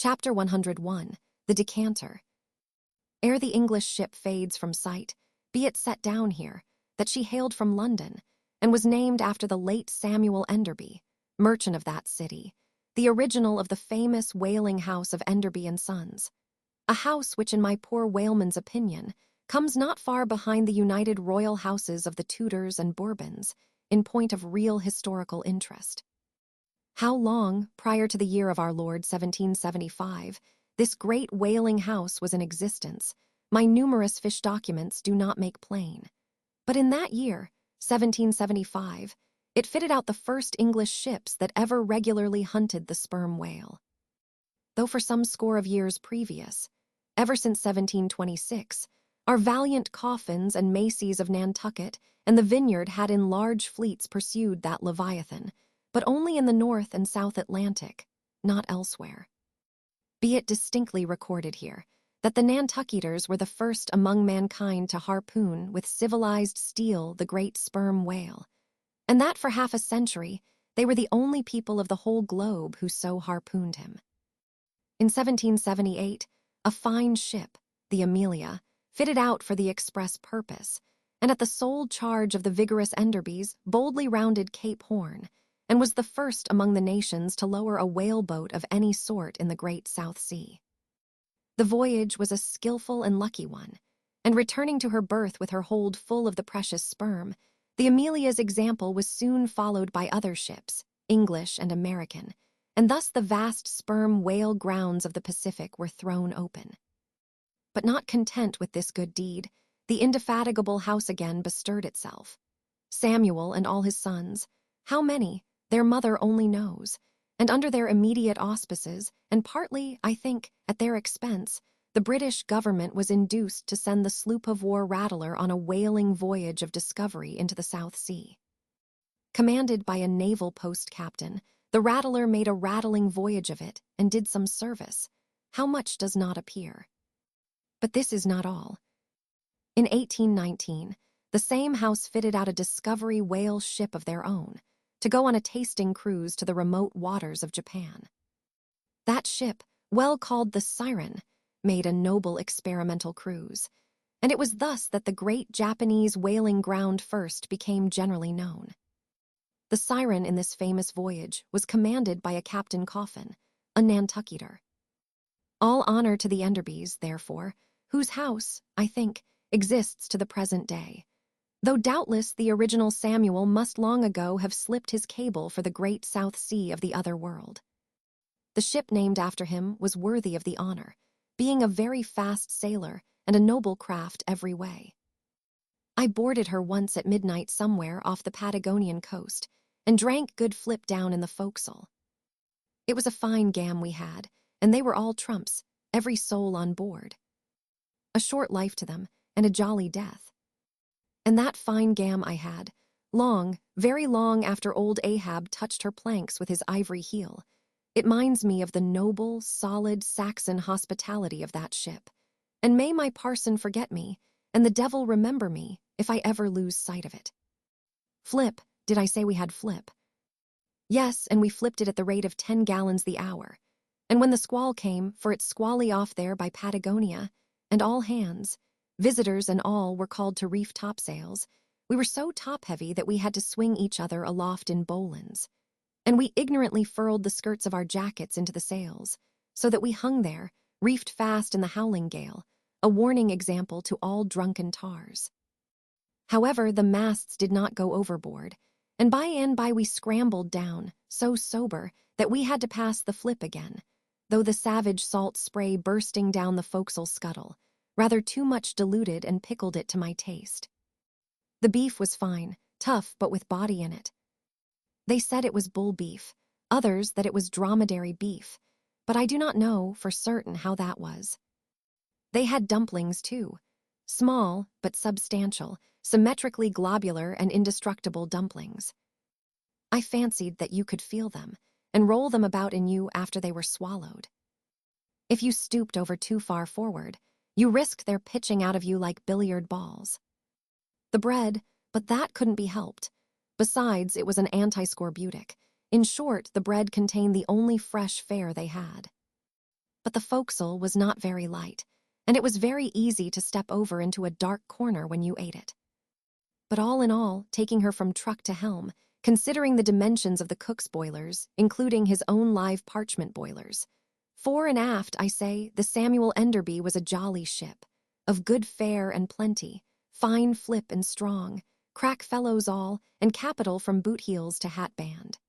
Chapter 101, The Decanter. Ere the English ship fades from sight, be it set down here, that she hailed from London, and was named after the late Samuel Enderby, merchant of that city, the original of the famous whaling house of Enderby and Sons, a house which in my poor whaleman's opinion comes not far behind the united royal houses of the Tudors and Bourbons in point of real historical interest. How long, prior to the year of our Lord 1775, this great whaling house was in existence, my numerous fish documents do not make plain. But in that year, 1775, it fitted out the first English ships that ever regularly hunted the sperm whale. Though for some score of years previous, ever since 1726, our valiant Coffins and Maceys of Nantucket and the Vineyard had in large fleets pursued that Leviathan, but only in the North and South Atlantic, not elsewhere. Be it distinctly recorded here that the Nantucketers were the first among mankind to harpoon with civilized steel the great sperm whale, and that for half a century they were the only people of the whole globe who so harpooned him. In 1778, a fine ship, the Amelia, fitted out for the express purpose, and at the sole charge of the vigorous Enderbys boldly rounded Cape Horn, and was the first among the nations to lower a whaleboat of any sort in the great South Sea. The voyage was a skillful and lucky one, and returning to her berth with her hold full of the precious sperm, the Amelia's example was soon followed by other ships, English and American, and thus the vast sperm whale grounds of the Pacific were thrown open. But not content with this good deed, the indefatigable house again bestirred itself. Samuel and all his sons, how many, their mother only knows, and under their immediate auspices, and partly, I think, at their expense, the British government was induced to send the sloop-of-war Rattler on a whaling voyage of discovery into the South Sea. Commanded by a naval post captain, the Rattler made a rattling voyage of it and did some service. How much does not appear? But this is not all. In 1819, the same house fitted out a discovery whale ship of their own, to go on a tasting cruise to the remote waters of Japan. That ship, well called the Siren, made a noble experimental cruise, and it was thus that the great Japanese whaling ground first became generally known. The Siren in this famous voyage was commanded by a Captain Coffin, a Nantucketer. All honor to the Enderbys, therefore, whose house, I think, exists to the present day, though doubtless the original Samuel must long ago have slipped his cable for the great South Sea of the other world. The ship named after him was worthy of the honor, being a very fast sailor and a noble craft every way. I boarded her once at midnight somewhere off the Patagonian coast and drank good flip down in the forecastle. It was a fine gam we had, and they were all trumps, every soul on board. A short life to them, and a jolly death. And that fine gam I had, long, very long after old Ahab touched her planks with his ivory heel, it minds me of the noble, solid Saxon hospitality of that ship, and may my parson forget me, and the devil remember me, if I ever lose sight of it. Flip, did I say we had flip? Yes, and we flipped it at the rate of 10 gallons the hour, and when the squall came, for it's squally off there by Patagonia, and all hands, visitors and all, were called to reef topsails, we were so top-heavy that we had to swing each other aloft in bowlines, and we ignorantly furled the skirts of our jackets into the sails, so that we hung there, reefed fast in the howling gale, a warning example to all drunken tars. However, the masts did not go overboard, and by and by we scrambled down, so sober that we had to pass the flip again, though the savage salt spray bursting down the forecastle scuttle, rather too much diluted and pickled it to my taste. The beef was fine, tough but with body in it. They said it was bull beef, others that it was dromedary beef, but I do not know for certain how that was. They had dumplings too, small but substantial, symmetrically globular and indestructible dumplings. I fancied that you could feel them and roll them about in you after they were swallowed. If you stooped over too far forward, you risked their pitching out of you like billiard balls. The bread, but that couldn't be helped. Besides, it was an anti-scorbutic. In short, the bread contained the only fresh fare they had. But the forecastle was not very light, and it was very easy to step over into a dark corner when you ate it. But all in all, taking her from truck to helm, considering the dimensions of the cook's boilers, including his own live parchment boilers, fore and aft, I say, the Samuel Enderby was a jolly ship, of good fare and plenty, fine flip and strong, crack fellows all, and capital from boot heels to hat band.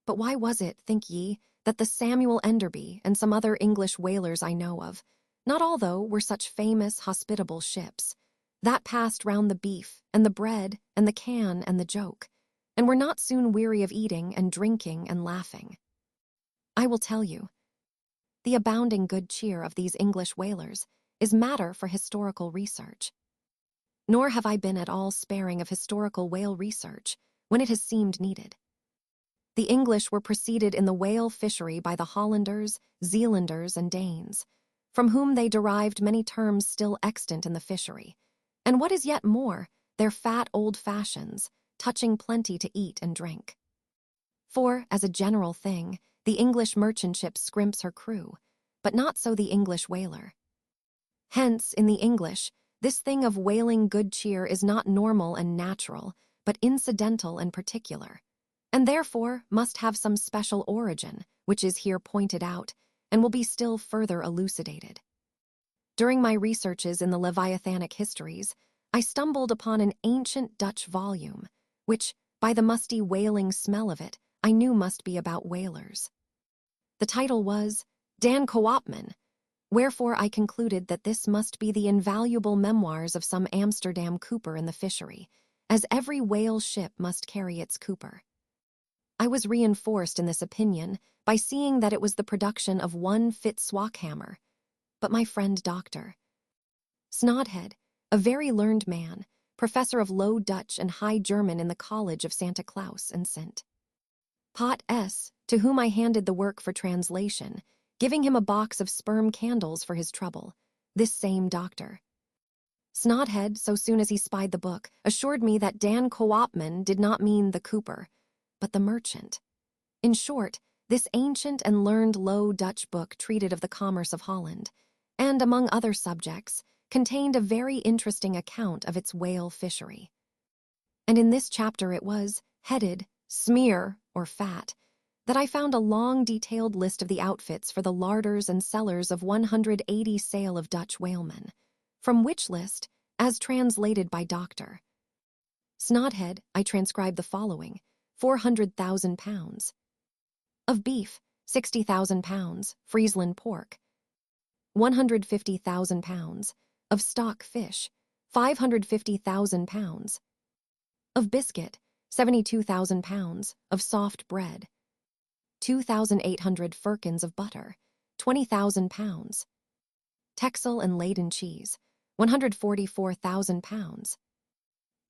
But why was it, think ye, that the Samuel Enderby and some other English whalers I know of, not all though were such famous, hospitable ships, that passed round the beef and the bread and the can and the joke, and were not soon weary of eating and drinking and laughing? I will tell you. The abounding good cheer of these English whalers is matter for historical research. Nor have I been at all sparing of historical whale research when it has seemed needed. The English were preceded in the whale fishery by the Hollanders, Zealanders, and Danes, from whom they derived many terms still extant in the fishery, and what is yet more, their fat old fashions, touching plenty to eat and drink. For, as a general thing, the English merchant ship scrimps her crew, but not so the English whaler. Hence, in the English, this thing of whaling good cheer is not normal and natural, but incidental and particular, and therefore must have some special origin, which is here pointed out, and will be still further elucidated. During my researches in the Leviathanic histories, I stumbled upon an ancient Dutch volume, which, by the musty whaling smell of it, I knew must be about whalers. The title was Dan Koopman, wherefore I concluded that this must be the invaluable memoirs of some Amsterdam cooper in the fishery, as every whale ship must carry its cooper. I was reinforced in this opinion by seeing that it was the production of one Fitzswackhammer, but my friend Dr. Snodhead, a very learned man, professor of Low Dutch and High German in the College of Santa Claus and St. Pot S., to whom I handed the work for translation, giving him a box of sperm candles for his trouble, this same doctor. Snodhead, so soon as he spied the book, assured me that Dan Koopman did not mean the cooper, but the merchant. In short, this ancient and learned Low Dutch book treated of the commerce of Holland, and, among other subjects, contained a very interesting account of its whale fishery. And in this chapter it was, headed, Smear, or Fat, that I found a long detailed list of the outfits for the larders and cellars of 180 sail of Dutch whalemen, from which list, as translated by Dr. Snodhead, I transcribed the following: 400,000 pounds. Of beef, 60,000 pounds, Friesland pork. 150,000 pounds. Of stock fish, 550,000 pounds. Of biscuit, 72,000 pounds. Of soft bread, 2,800 firkins of butter, 20,000 pounds. Texel and Leyden cheese, 144,000 pounds.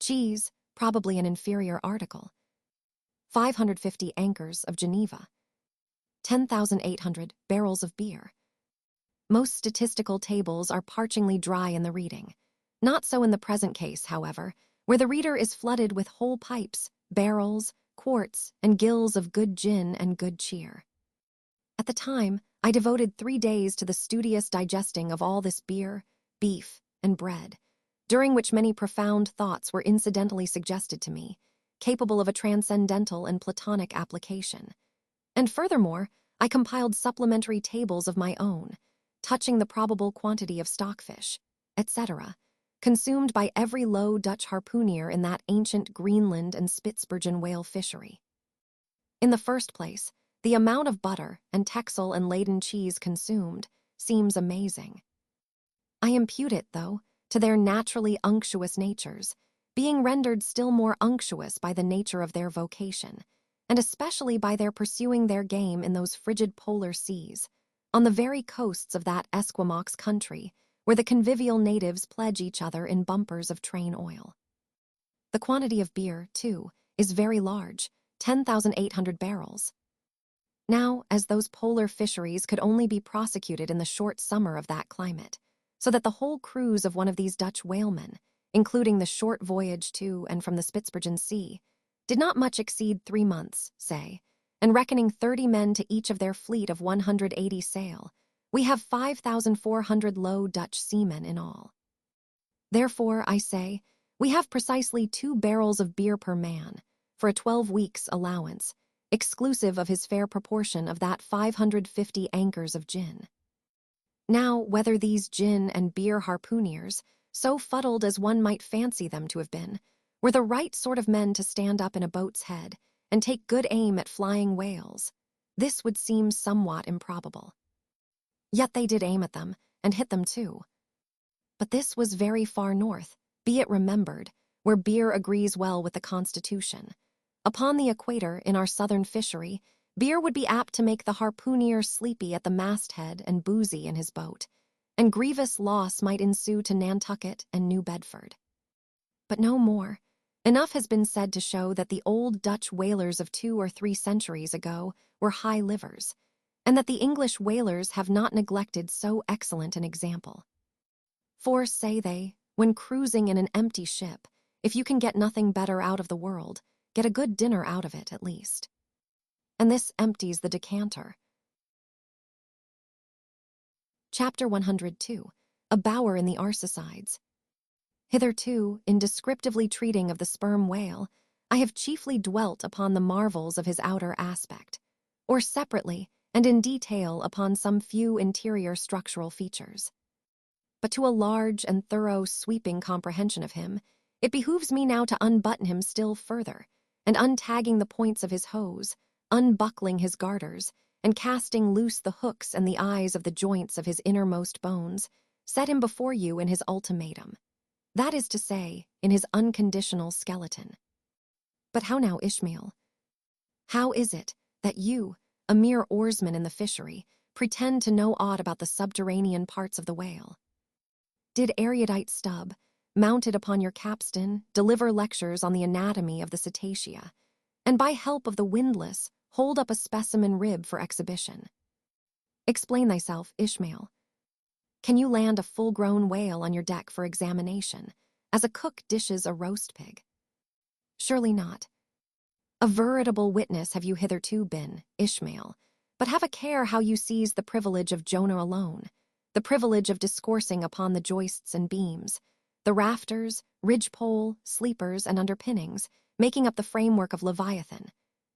Cheese, probably an inferior article, 550 anchors of Geneva, 10,800 barrels of beer. Most statistical tables are parchingly dry in the reading. Not so in the present case, however, where the reader is flooded with whole pipes, barrels, quarts, and gills of good gin and good cheer. At the time, I devoted 3 days to the studious digesting of all this beer, beef, and bread, during which many profound thoughts were incidentally suggested to me, capable of a transcendental and platonic application. And furthermore, I compiled supplementary tables of my own, touching the probable quantity of stockfish, etc., consumed by every Low Dutch harpooner in that ancient Greenland and Spitzbergen whale fishery. In the first place, the amount of butter and Texel and Leyden cheese consumed seems amazing. I impute it, though, to their naturally unctuous natures, being rendered still more unctuous by the nature of their vocation, and especially by their pursuing their game in those frigid polar seas, on the very coasts of that Esquimaux country, where the convivial natives pledge each other in bumpers of train oil. The quantity of beer, too, is very large, 10,800 barrels. Now, as those polar fisheries could only be prosecuted in the short summer of that climate, so that the whole cruise of one of these Dutch whalemen, including the short voyage to and from the Spitzbergen Sea, did not much exceed 3 months, say, and reckoning 30 men to each of their fleet of 180 sail, We have 5,400 Low Dutch seamen in all. Therefore, I say, we have precisely 2 barrels of beer per man, for a 12 weeks' allowance, exclusive of his fair proportion of that 550 anchors of gin. Now, whether these gin and beer harpooneers, so fuddled as one might fancy them to have been, were the right sort of men to stand up in a boat's head and take good aim at flying whales, this would seem somewhat improbable. Yet they did aim at them, and hit them too. But this was very far north, be it remembered, where beer agrees well with the Constitution. Upon the equator, in our southern fishery, beer would be apt to make the harpooneer sleepy at the masthead and boozy in his boat, and grievous loss might ensue to Nantucket and New Bedford. But no more. Enough has been said to show that the old Dutch whalers of 2 or 3 centuries ago were high livers, and that the English whalers have not neglected so excellent an example. For, say they, when cruising in an empty ship, if you can get nothing better out of the world, get a good dinner out of it at least. And this empties the decanter. Chapter 102. A Bower in the Arsacides. Hitherto, in descriptively treating of the sperm whale, I have chiefly dwelt upon the marvels of his outer aspect, or separately and in detail upon some few interior structural features. But to a large and thorough sweeping comprehension of him, it behooves me now to unbutton him still further, and untagging the points of his hose, unbuckling his garters, and casting loose the hooks and the eyes of the joints of his innermost bones, set him before you in his ultimatum. That is to say, in his unconditional skeleton. But how now, Ishmael? How is it that you, a mere oarsman in the fishery, pretend to know aught about the subterranean parts of the whale? Did erudite Stubb, mounted upon your capstan, deliver lectures on the anatomy of the cetacea, and by help of the windlass hold up a specimen rib for exhibition? Explain thyself, Ishmael. Can you land a full-grown whale on your deck for examination, as a cook dishes a roast pig? Surely not. A veritable witness have you hitherto been, Ishmael, but have a care how you seize the privilege of Jonah alone, the privilege of discoursing upon the joists and beams, the rafters, ridgepole, sleepers, and underpinnings, making up the framework of Leviathan,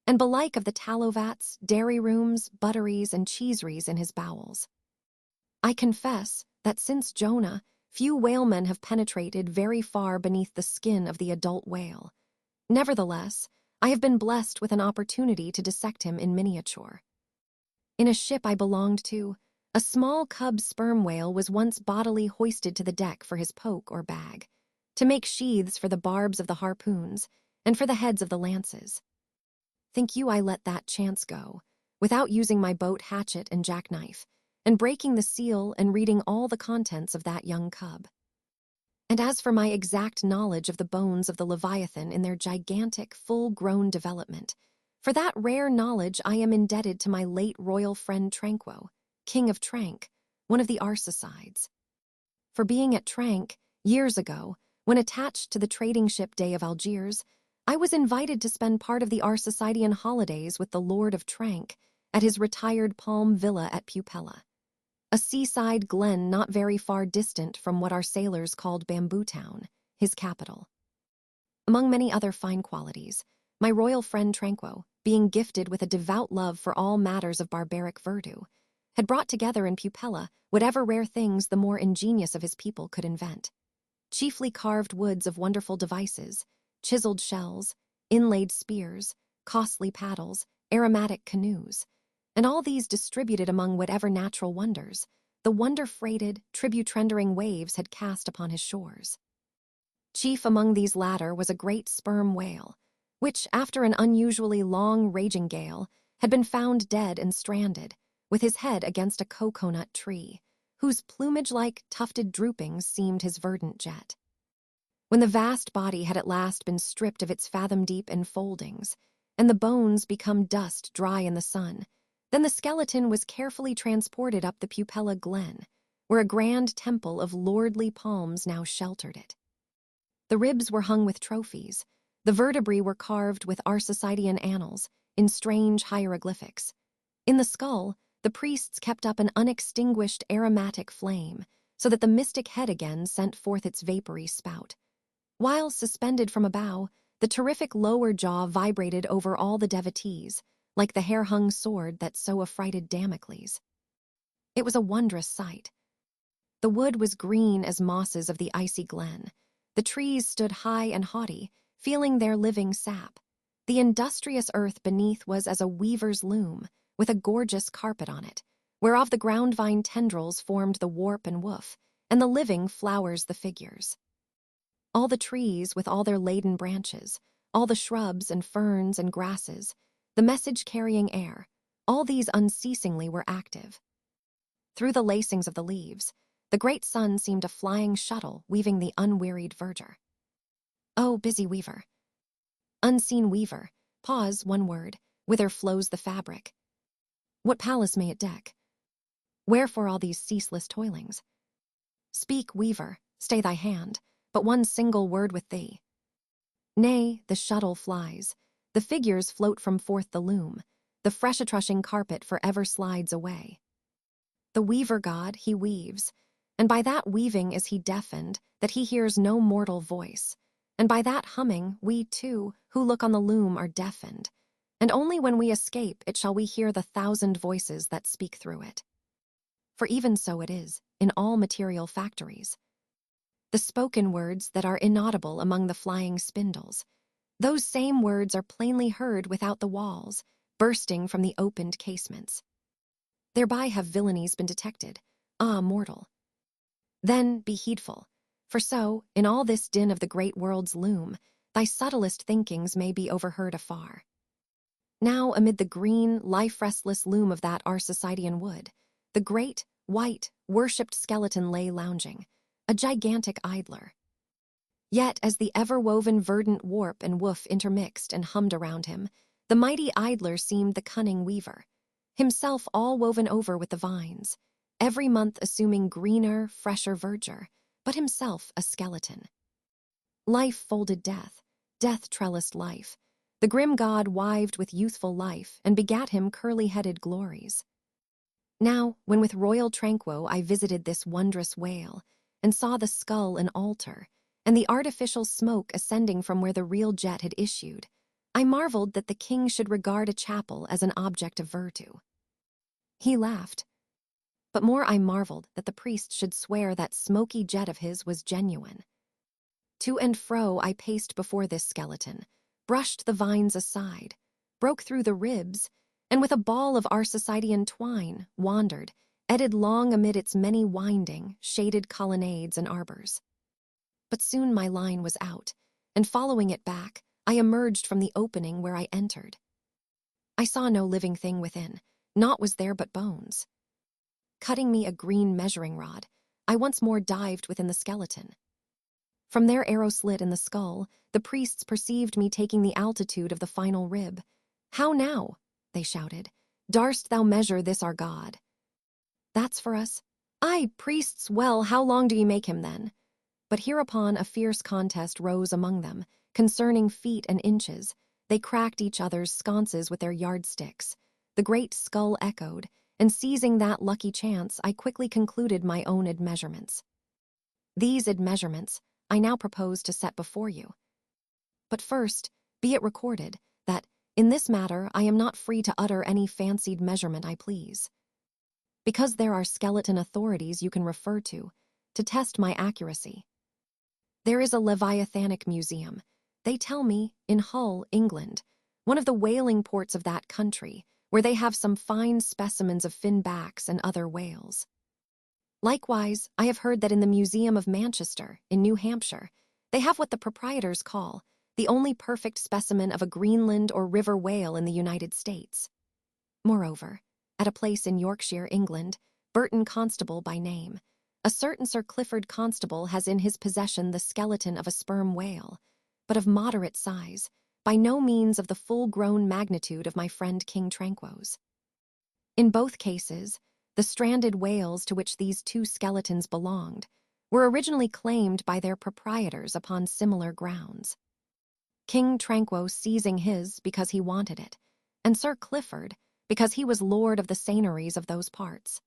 and belike of the tallow vats, dairy rooms, butteries, and cheeseries in his bowels. I confess that since Jonah, few whalemen have penetrated very far beneath the skin of the adult whale. Nevertheless, I have been blessed with an opportunity to dissect him in miniature. In a ship I belonged to, a small cub sperm whale was once bodily hoisted to the deck for his poke or bag, to make sheaths for the barbs of the harpoons and for the heads of the lances. Think you I let that chance go, without using my boat hatchet and jackknife, and breaking the seal and reading all the contents of that young cub? And as for my exact knowledge of the bones of the Leviathan in their gigantic, full-grown development, for that rare knowledge I am indebted to my late royal friend Tranquo, King of Trank, one of the Arsacides. For being at Trank, years ago, when attached to the trading ship Day of Algiers, I was invited to spend part of the Arsacidean holidays with the Lord of Trank at his retired palm villa at Pupella, a seaside glen not very far distant from what our sailors called Bamboo Town, his capital. Among many other fine qualities, my royal friend Tranquo, being gifted with a devout love for all matters of barbaric verdure, had brought together in Pupella whatever rare things the more ingenious of his people could invent. Chiefly carved woods of wonderful devices, chiseled shells, inlaid spears, costly paddles, aromatic canoes, and all these distributed among whatever natural wonders the wonder-freighted, tribute-rendering waves had cast upon his shores. Chief among these latter was a great sperm whale, which, after an unusually long raging gale, had been found dead and stranded, with his head against a coconut tree, whose plumage-like tufted droopings seemed his verdant jet. When the vast body had at last been stripped of its fathom-deep enfoldings, and the bones become dust dry in the sun, then the skeleton was carefully transported up the Pupella Glen, where a grand temple of lordly palms now sheltered it. The ribs were hung with trophies, the vertebrae were carved with Arsacidean annals, in strange hieroglyphics. In the skull, the priests kept up an unextinguished aromatic flame, so that the mystic head again sent forth its vapory spout. While suspended from a bough, the terrific lower jaw vibrated over all the devotees, like the hair-hung sword that so affrighted Damocles. It was a wondrous sight. The wood was green as mosses of the icy glen. The trees stood high and haughty, feeling their living sap. The industrious earth beneath was as a weaver's loom, with a gorgeous carpet on it, whereof the ground vine tendrils formed the warp and woof, and the living flowers the figures. All the trees with all their laden branches, all the shrubs and ferns and grasses, the message-carrying air, all these unceasingly were active. Through the lacings of the leaves, the great sun seemed a flying shuttle weaving the unwearied verdure. Oh, busy weaver! Unseen weaver, pause, one word, whither flows the fabric? What palace may it deck? Wherefore all these ceaseless toilings? Speak, weaver, stay thy hand, but one single word with thee. Nay, the shuttle flies, the figures float from forth the loom, the fresh-atrushing carpet forever slides away. The weaver god, he weaves, and by that weaving is he deafened, that he hears no mortal voice, and by that humming we, too, who look on the loom are deafened, and only when we escape it shall we hear the 1,000 voices that speak through it. For even so it is in all material factories. The spoken words that are inaudible among the flying spindles, those same words are plainly heard without the walls, bursting from the opened casements. Thereby have villainies been detected. Ah, mortal! Then be heedful, for so, in all this din of the great world's loom, thy subtlest thinkings may be overheard afar. Now, amid the green, life-restless loom of that our Societan wood, the great, white, worshipped skeleton lay lounging, a gigantic idler. Yet, as the ever-woven verdant warp and woof intermixed and hummed around him, the mighty idler seemed the cunning weaver, himself all woven over with the vines, every month assuming greener, fresher verdure, but himself a skeleton. Life folded death, death trellised life. The grim god wived with youthful life and begat him curly-headed glories. Now, when with royal tranquo I visited this wondrous whale, and saw the skull an altar, and the artificial smoke ascending from where the real jet had issued, I marveled that the king should regard a chapel as an object of virtue. He laughed. But more I marveled that the priest should swear that smoky jet of his was genuine. To and fro I paced before this skeleton, brushed the vines aside, broke through the ribs, and with a ball of our Societan twine wandered, eddied long amid its many winding, shaded colonnades and arbors. But soon my line was out, and following it back, I emerged from the opening where I entered. I saw no living thing within, naught was there but bones. Cutting me a green measuring rod, I once more dived within the skeleton. From their arrow slit in the skull, the priests perceived me taking the altitude of the final rib. "How now?" they shouted. "Darst thou measure this our god?" "That's for us." "Aye, priests, well, how long do ye make him then?" But hereupon a fierce contest rose among them, concerning feet and inches. They cracked each other's sconces with their yardsticks. The great skull echoed, and seizing that lucky chance, I quickly concluded my own admeasurements. These admeasurements I now propose to set before you. But first, be it recorded that, in this matter, I am not free to utter any fancied measurement I please. Because there are skeleton authorities you can refer to test my accuracy. There is a Leviathanic museum, they tell me, in Hull, England, one of the whaling ports of that country, where they have some fine specimens of finbacks and other whales. Likewise, I have heard that in the Museum of Manchester, in New Hampshire, they have what the proprietors call the only perfect specimen of a Greenland or river whale in the United States. Moreover, at a place in Yorkshire, England, Burton Constable by name, a certain Sir Clifford Constable has in his possession the skeleton of a sperm whale, but of moderate size, by no means of the full-grown magnitude of my friend King Tranquo's. In both cases, the stranded whales to which these two skeletons belonged were originally claimed by their proprietors upon similar grounds. King Tranquo seizing his because he wanted it, and Sir Clifford, because he was lord of the seigneuries of those parts.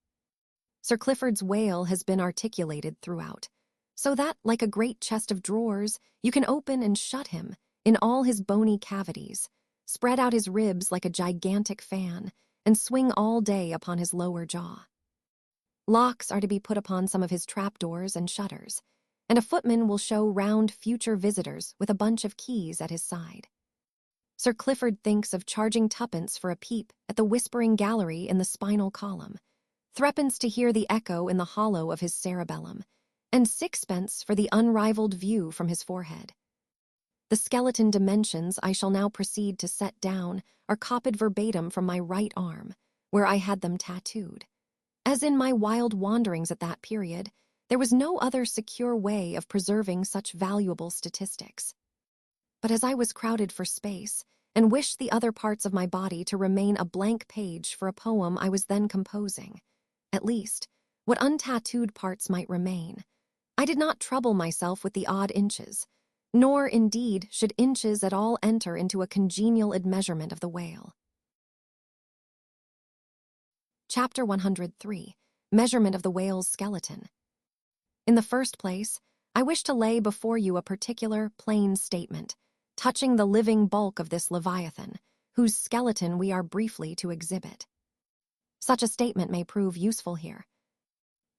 Sir Clifford's whale has been articulated throughout, so that, like a great chest of drawers, you can open and shut him in all his bony cavities, spread out his ribs like a gigantic fan, and swing all day upon his lower jaw. Locks are to be put upon some of his trapdoors and shutters, and a footman will show round future visitors with a bunch of keys at his side. Sir Clifford thinks of charging tuppence for a peep at the whispering gallery in the spinal column, threepence to hear the echo in the hollow of his cerebellum, and sixpence for the unrivaled view from his forehead. The skeleton dimensions I shall now proceed to set down are copied verbatim from my right arm, where I had them tattooed. As in my wild wanderings at that period, there was no other secure way of preserving such valuable statistics. But as I was crowded for space, and wished the other parts of my body to remain a blank page for a poem I was then composing, at least, what untattooed parts might remain, I did not trouble myself with the odd inches, nor, indeed, should inches at all enter into a congenial admeasurement of the whale. Chapter 103. Measurement of the whale's skeleton. In the first place, I wish to lay before you a particular, plain statement, touching the living bulk of this Leviathan, whose skeleton we are briefly to exhibit. Such a statement may prove useful here.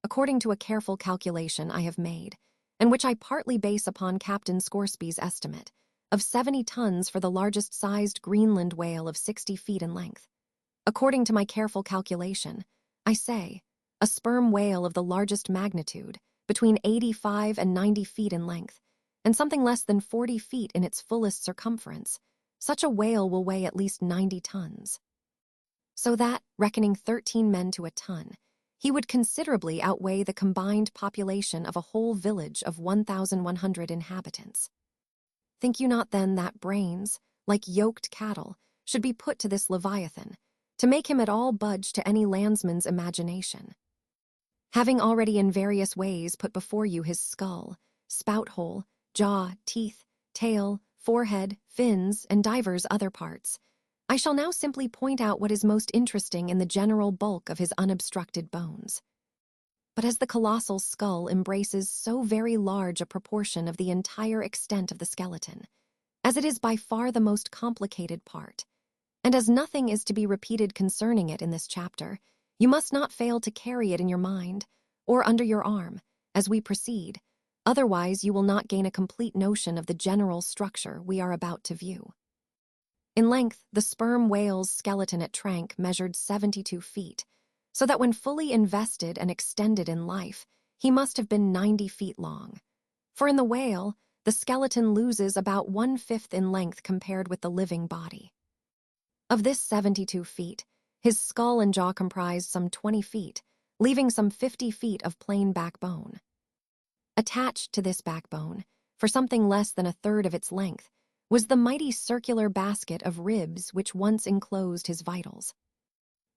According to a careful calculation I have made, and which I partly base upon Captain Scoresby's estimate, of 70 tons for the largest-sized Greenland whale of 60 feet in length. According to my careful calculation, I say, a sperm whale of the largest magnitude, between 85 and 90 feet in length, and something less than 40 feet in its fullest circumference, such a whale will weigh at least 90 tons. So that, reckoning 13 men to a ton, he would considerably outweigh the combined population of a whole village of 1,100 inhabitants. Think you not then that brains, like yoked cattle, should be put to this Leviathan, to make him at all budge to any landsman's imagination? Having already in various ways put before you his skull, spout-hole, jaw, teeth, tail, forehead, fins, and divers other parts, I shall now simply point out what is most interesting in the general bulk of his unobstructed bones. But as the colossal skull embraces so very large a proportion of the entire extent of the skeleton, as it is by far the most complicated part, and as nothing is to be repeated concerning it in this chapter, you must not fail to carry it in your mind, or under your arm, as we proceed, otherwise you will not gain a complete notion of the general structure we are about to view. In length, the sperm whale's skeleton at Trank measured 72 feet, so that when fully invested and extended in life, he must have been 90 feet long. For in the whale, the skeleton loses about 1/5 in length compared with the living body. Of this 72 feet, his skull and jaw comprised some 20 feet, leaving some 50 feet of plain backbone. Attached to this backbone, for something less than a third of its length, was the mighty circular basket of ribs which once enclosed his vitals.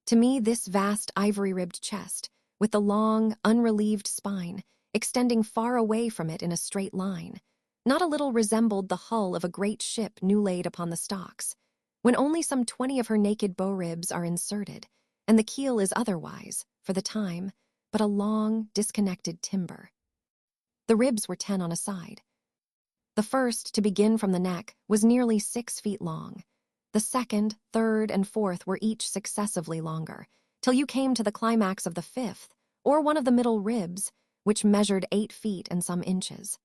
To me, this vast ivory-ribbed chest, with the long, unrelieved spine, extending far away from it in a straight line, not a little resembled the hull of a great ship new laid upon the stocks, when only some 20 of her naked bow-ribs are inserted, and the keel is otherwise, for the time, but a long, disconnected timber. The ribs were 10 on a side. The first, to begin from the neck, was nearly 6 feet long. The second, third, and fourth were each successively longer, till you came to the climax of the fifth, or one of the middle ribs, which measured 8 feet and some inches.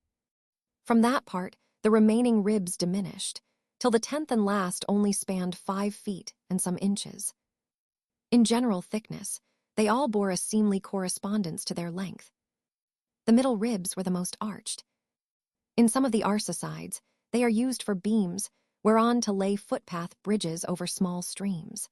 From that part, the remaining ribs diminished, till the 10th and last only spanned 5 feet and some inches. In general thickness, they all bore a seemly correspondence to their length. The middle ribs were the most arched. In some of the arsacides, they are used for beams, whereon to lay footpath bridges over small streams.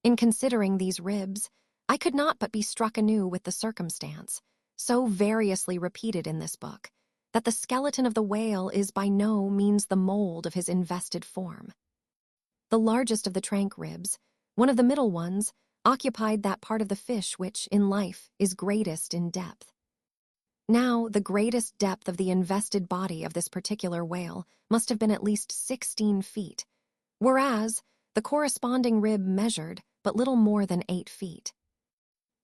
In considering these ribs, I could not but be struck anew with the circumstance, so variously repeated in this book, that the skeleton of the whale is by no means the mold of his invested form. The largest of the Trank ribs, one of the middle ones, occupied that part of the fish which, in life, is greatest in depth. Now, the greatest depth of the invested body of this particular whale must have been at least 16 feet, whereas the corresponding rib measured but little more than 8 feet.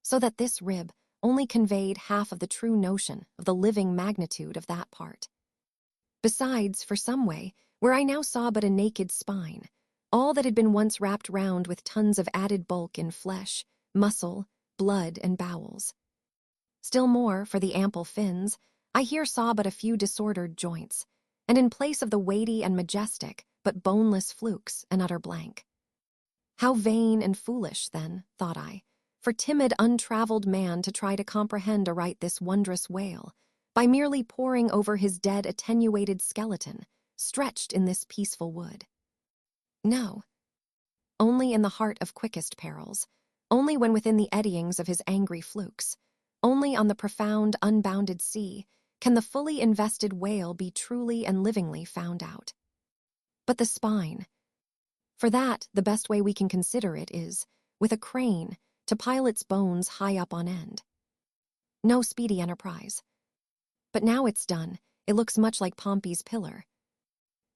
So that this rib only conveyed half of the true notion of the living magnitude of that part. Besides, for some way, where I now saw but a naked spine, all that had been once wrapped round with tons of added bulk in flesh, muscle, blood, and bowels. Still more, for the ample fins, I here saw but a few disordered joints, and in place of the weighty and majestic, but boneless flukes, an utter blank. How vain and foolish, then, thought I, for timid, untraveled man to try to comprehend aright this wondrous whale, by merely poring over his dead, attenuated skeleton, stretched in this peaceful wood. No. Only in the heart of quickest perils, only when within the eddyings of his angry flukes, only on the profound, unbounded sea, can the fully invested whale be truly and livingly found out. But the spine. For that, the best way we can consider it is, with a crane, to pile its bones high up on end. No speedy enterprise. But now it's done, it looks much like Pompey's pillar.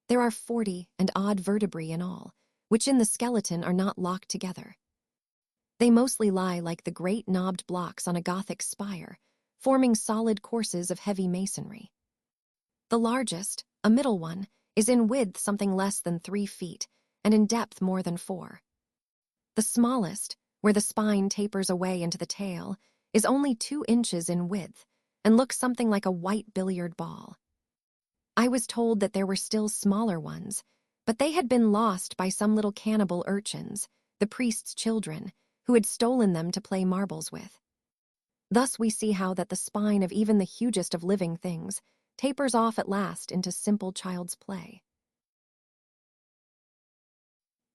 There are 40 and odd vertebrae in all, which in the skeleton are not locked together. They mostly lie like the great knobbed blocks on a Gothic spire, forming solid courses of heavy masonry. The largest, a middle one, is in width something less than 3 feet, and in depth more than 4. The smallest, where the spine tapers away into the tail, is only 2 inches in width, and looks something like a white billiard ball. I was told that there were still smaller ones, but they had been lost by some little cannibal urchins, the priest's children, who had stolen them to play marbles with. Thus we see how that the spine of even the hugest of living things tapers off at last into simple child's play.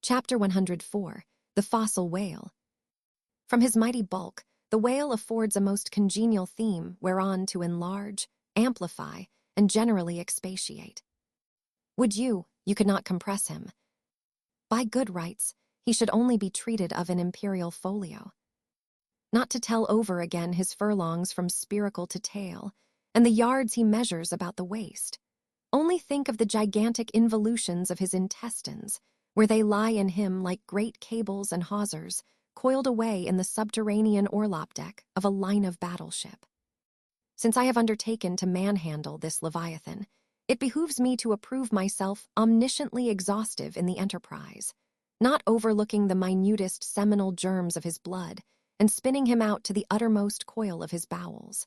Chapter 104, The Fossil Whale. From his mighty bulk, the whale affords a most congenial theme whereon to enlarge, amplify, and generally expatiate. Would you could not compress him. By good rights, he should only be treated of an imperial folio. Not to tell over again his furlongs from spiracle to tail, and the yards he measures about the waist. Only think of the gigantic involutions of his intestines, where they lie in him like great cables and hawsers, coiled away in the subterranean orlop deck of a line of battleship. Since I have undertaken to manhandle this Leviathan, it behooves me to approve myself omnisciently exhaustive in the enterprise, not overlooking the minutest seminal germs of his blood and spinning him out to the uttermost coil of his bowels.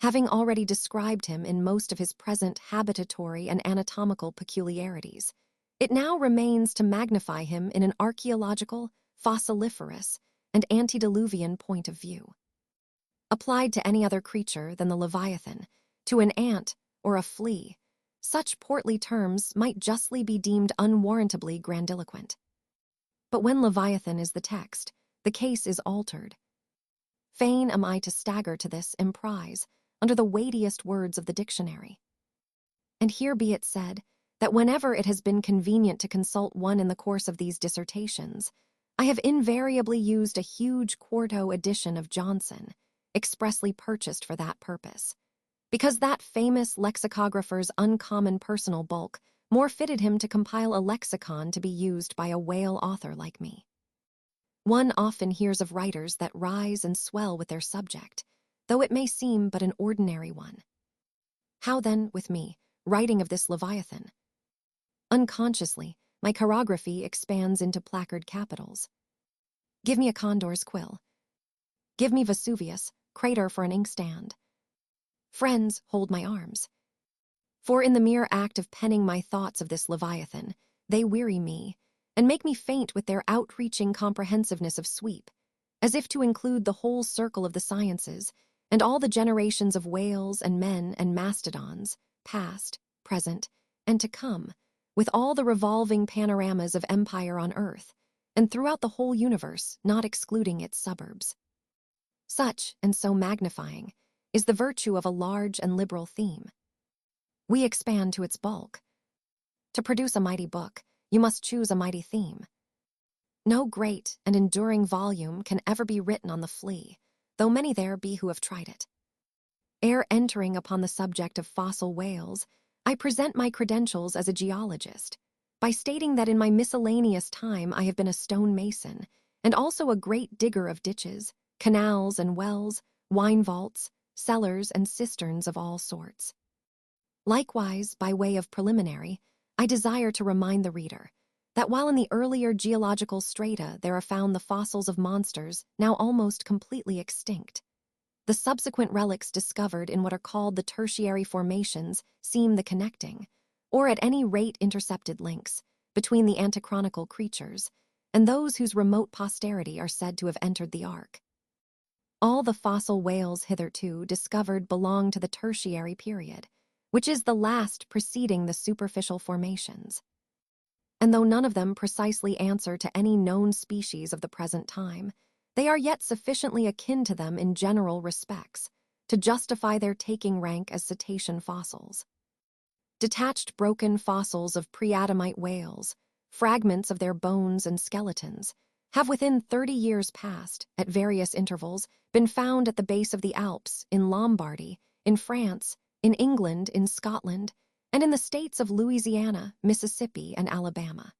Having already described him in most of his present habitatory and anatomical peculiarities, it now remains to magnify him in an archaeological, fossiliferous, and antediluvian point of view. Applied to any other creature than the Leviathan, to an ant or a flea, such portly terms might justly be deemed unwarrantably grandiloquent. But when Leviathan is the text, the case is altered. Fain am I to stagger to this emprise under the weightiest words of the dictionary. And here be it said, that whenever it has been convenient to consult one in the course of these dissertations, I have invariably used a huge quarto edition of Johnson, expressly purchased for that purpose, because that famous lexicographer's uncommon personal bulk more fitted him to compile a lexicon to be used by a whale author like me. One often hears of writers that rise and swell with their subject, though it may seem but an ordinary one. How then, with me, writing of this Leviathan? Unconsciously, my chirography expands into placard capitals. Give me a condor's quill. Give me Vesuvius, crater for an inkstand. Friends, hold my arms. For in the mere act of penning my thoughts of this Leviathan, they weary me, and make me faint with their outreaching comprehensiveness of sweep, as if to include the whole circle of the sciences, and all the generations of whales and men and mastodons, past, present, and to come, with all the revolving panoramas of empire on earth, and throughout the whole universe, not excluding its suburbs. Such, and so magnifying, is the virtue of a large and liberal theme. We expand to its bulk. To produce a mighty book, you must choose a mighty theme. No great and enduring volume can ever be written on the flea, though many there be who have tried it. Ere entering upon the subject of fossil whales, I present my credentials as a geologist, by stating that in my miscellaneous time I have been a stonemason, and also a great digger of ditches, canals and wells, wine vaults, cellars and cisterns of all sorts. Likewise, by way of preliminary, I desire to remind the reader that while in the earlier geological strata there are found the fossils of monsters now almost completely extinct, the subsequent relics discovered in what are called the tertiary formations seem the connecting, or at any rate intercepted links, between the antichronical creatures and those whose remote posterity are said to have entered the ark. All the fossil whales hitherto discovered belong to the tertiary period, which is the last preceding the superficial formations. And though none of them precisely answer to any known species of the present time, they are yet sufficiently akin to them in general respects to justify their taking rank as cetacean fossils. Detached broken fossils of pre-Adamite whales, fragments of their bones and skeletons, have within 30 years past, at various intervals, been found at the base of the Alps, in Lombardy, in France, in England, in Scotland, and in the states of Louisiana, Mississippi, and Alabama.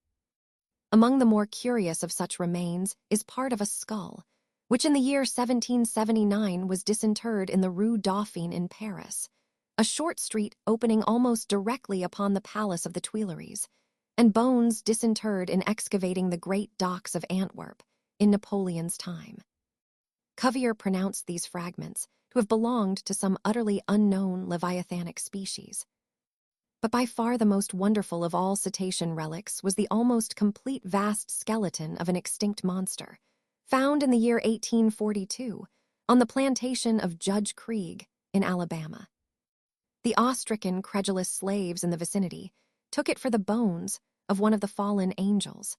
Among the more curious of such remains is part of a skull, which in the year 1779 was disinterred in the Rue Dauphine in Paris, a short street opening almost directly upon the Palace of the Tuileries, and bones disinterred in excavating the great docks of Antwerp in Napoleon's time. Cuvier pronounced these fragments to have belonged to some utterly unknown leviathanic species. But by far the most wonderful of all cetacean relics was the almost complete vast skeleton of an extinct monster, found in the year 1842 on the plantation of Judge Krieg in Alabama. The awe-stricken, credulous slaves in the vicinity took it for the bones of one of the fallen angels.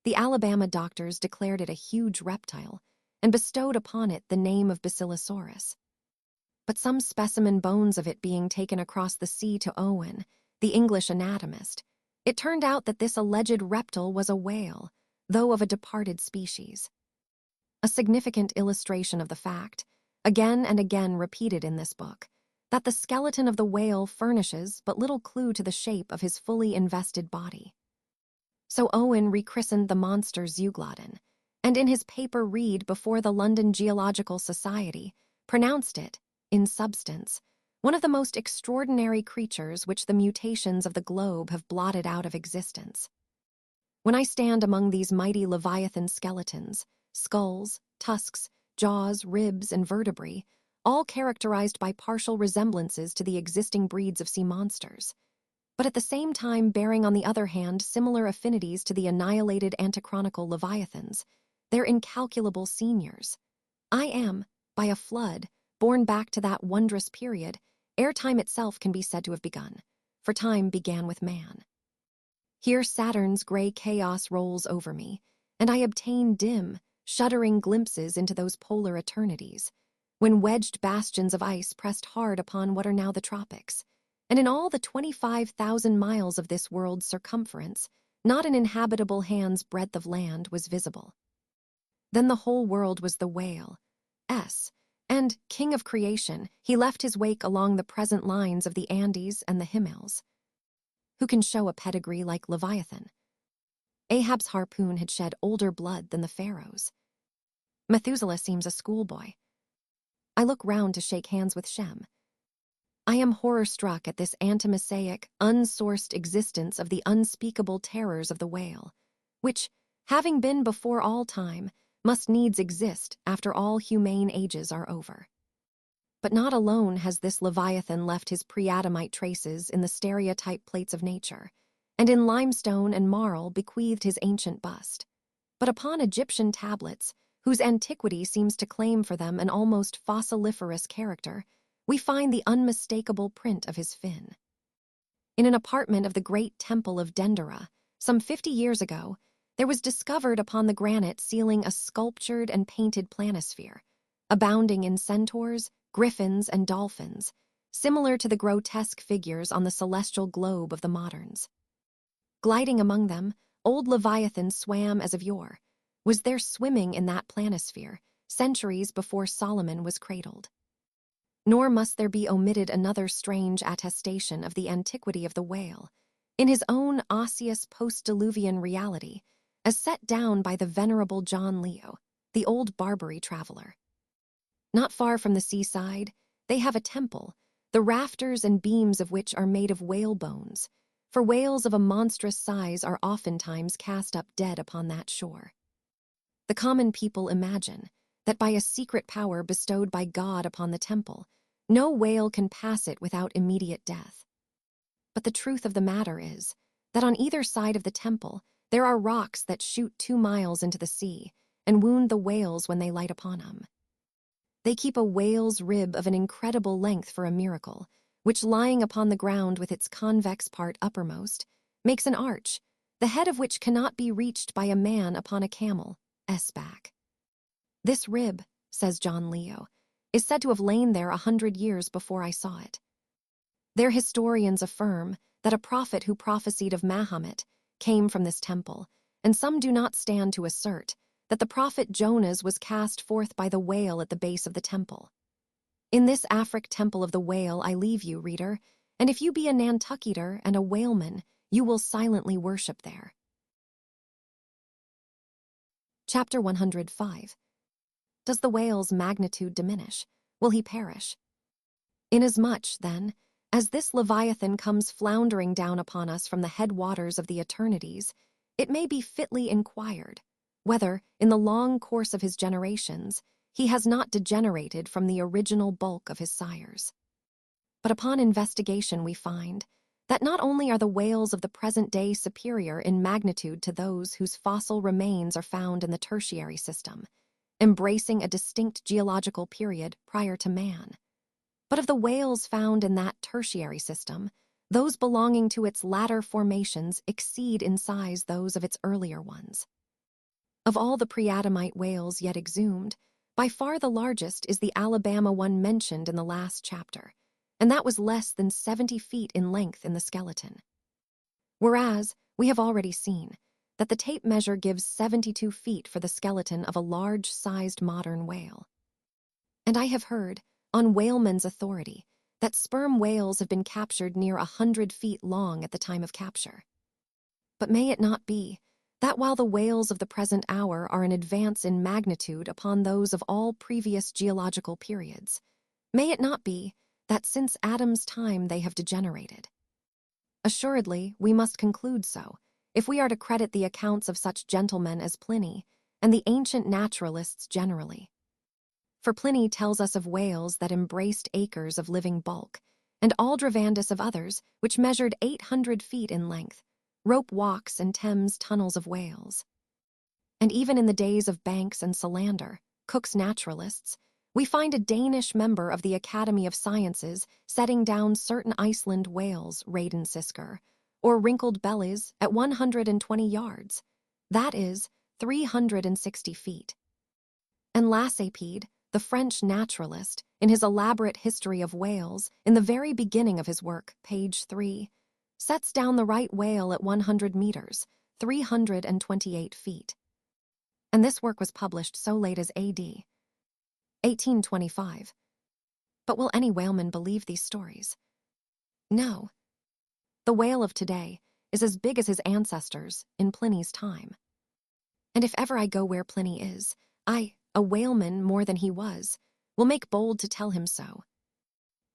The Alabama doctors declared it a huge reptile and bestowed upon it the name of Basilosaurus. But some specimen bones of it being taken across the sea to Owen, the English anatomist, it turned out that this alleged reptile was a whale, though of a departed species. A significant illustration of the fact, again and again repeated in this book, that the skeleton of the whale furnishes but little clue to the shape of his fully invested body. So Owen rechristened the monster Zeuglodon, and in his paper read before the London Geological Society, pronounced it, in substance, one of the most extraordinary creatures which the mutations of the globe have blotted out of existence. When I stand among these mighty leviathan skeletons, skulls, tusks, jaws, ribs, and vertebrae, all characterized by partial resemblances to the existing breeds of sea monsters, but at the same time bearing on the other hand similar affinities to the annihilated antichronical leviathans, their incalculable seniors, I am, by a flood, borne back to that wondrous period ere time itself can be said to have begun, for time began with man. Here Saturn's gray chaos rolls over me, and I obtain dim, shuddering glimpses into those polar eternities, when wedged bastions of ice pressed hard upon what are now the tropics, and in all the 25,000 miles of this world's circumference, not an inhabitable hand's breadth of land was visible. Then the whole world was the whale, and, king of creation, he left his wake along the present lines of the Andes and the Himmels. Who can show a pedigree like Leviathan? Ahab's harpoon had shed older blood than the pharaohs. Methuselah seems a schoolboy. I look round to shake hands with Shem. I am horror-struck at this anti-Messianic, unsourced existence of the unspeakable terrors of the whale, which, having been before all time, must needs exist after all humane ages are over. But not alone has this Leviathan left his pre-Adamite traces in the stereotype plates of nature, and in limestone and marl bequeathed his ancient bust, but upon Egyptian tablets, whose antiquity seems to claim for them an almost fossiliferous character, we find the unmistakable print of his fin. In an apartment of the great temple of Dendera, some 50 years ago, there was discovered upon the granite ceiling a sculptured and painted planisphere, abounding in centaurs, griffins, and dolphins, similar to the grotesque figures on the celestial globe of the moderns. Gliding among them, old Leviathan swam as of yore, was there swimming in that planisphere, centuries before Solomon was cradled. Nor must there be omitted another strange attestation of the antiquity of the whale, in his own osseous post-diluvian reality, as set down by the venerable John Leo, the old Barbary traveler. Not far from the seaside, they have a temple, the rafters and beams of which are made of whale bones, for whales of a monstrous size are oftentimes cast up dead upon that shore. The common people imagine that by a secret power bestowed by God upon the temple, no whale can pass it without immediate death. But the truth of the matter is that on either side of the temple there are rocks that shoot 2 miles into the sea and wound the whales when they light upon them. They keep a whale's rib of an incredible length for a miracle, which lying upon the ground with its convex part uppermost, makes an arch, the head of which cannot be reached by a man upon a camel's back. This rib, says John Leo, is said to have lain there 100 years before I saw it. Their historians affirm that a prophet who prophesied of Mahomet came from this temple, and some do not stand to assert that the prophet Jonas was cast forth by the whale at the base of the temple. In this Afric temple of the whale I leave you, reader, and if you be a Nantucketer and a whaleman, you will silently worship there. Chapter 105. Does the whale's magnitude diminish? Will he perish? Inasmuch, then, as this Leviathan comes floundering down upon us from the headwaters of the eternities, it may be fitly inquired whether, in the long course of his generations, he has not degenerated from the original bulk of his sires. But upon investigation we find that not only are the whales of the present day superior in magnitude to those whose fossil remains are found in the tertiary system, embracing a distinct geological period prior to man, but of the whales found in that tertiary system, those belonging to its latter formations exceed in size those of its earlier ones. Of all the pre-Adamite whales yet exhumed, by far the largest is the Alabama one mentioned in the last chapter, and that was less than 70 feet in length in the skeleton. Whereas, we have already seen that the tape measure gives 72 feet for the skeleton of a large-sized modern whale. And I have heard, on whalemen's authority, that sperm whales have been captured near 100 feet long at the time of capture. But may it not be that while the whales of the present hour are an advance in magnitude upon those of all previous geological periods, may it not be that since Adam's time they have degenerated? Assuredly, we must conclude so, if we are to credit the accounts of such gentlemen as Pliny and the ancient naturalists generally. For Pliny tells us of whales that embraced acres of living bulk, and Aldrovandus of others which measured 800 feet in length, rope walks and Thames tunnels of whales. And even in the days of Banks and Solander, Cook's naturalists, we find a Danish member of the Academy of Sciences setting down certain Iceland whales, Radensisker, or wrinkled bellies, at 120 yards, that is, 360 feet. And Lassapede, the French naturalist, in his elaborate history of whales, in the very beginning of his work, page 3, sets down the right whale at 100 meters, 328 feet. And this work was published so late as A.D. 1825. But will any whaleman believe these stories? No. The whale of today is as big as his ancestors in Pliny's time. And if ever I go where Pliny is, I, a whaleman more than he was, will make bold to tell him so.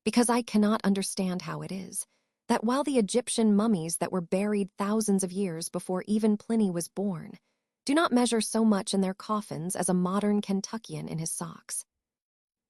Because I cannot understand how it is that while the Egyptian mummies that were buried thousands of years before even Pliny was born do not measure so much in their coffins as a modern Kentuckian in his socks,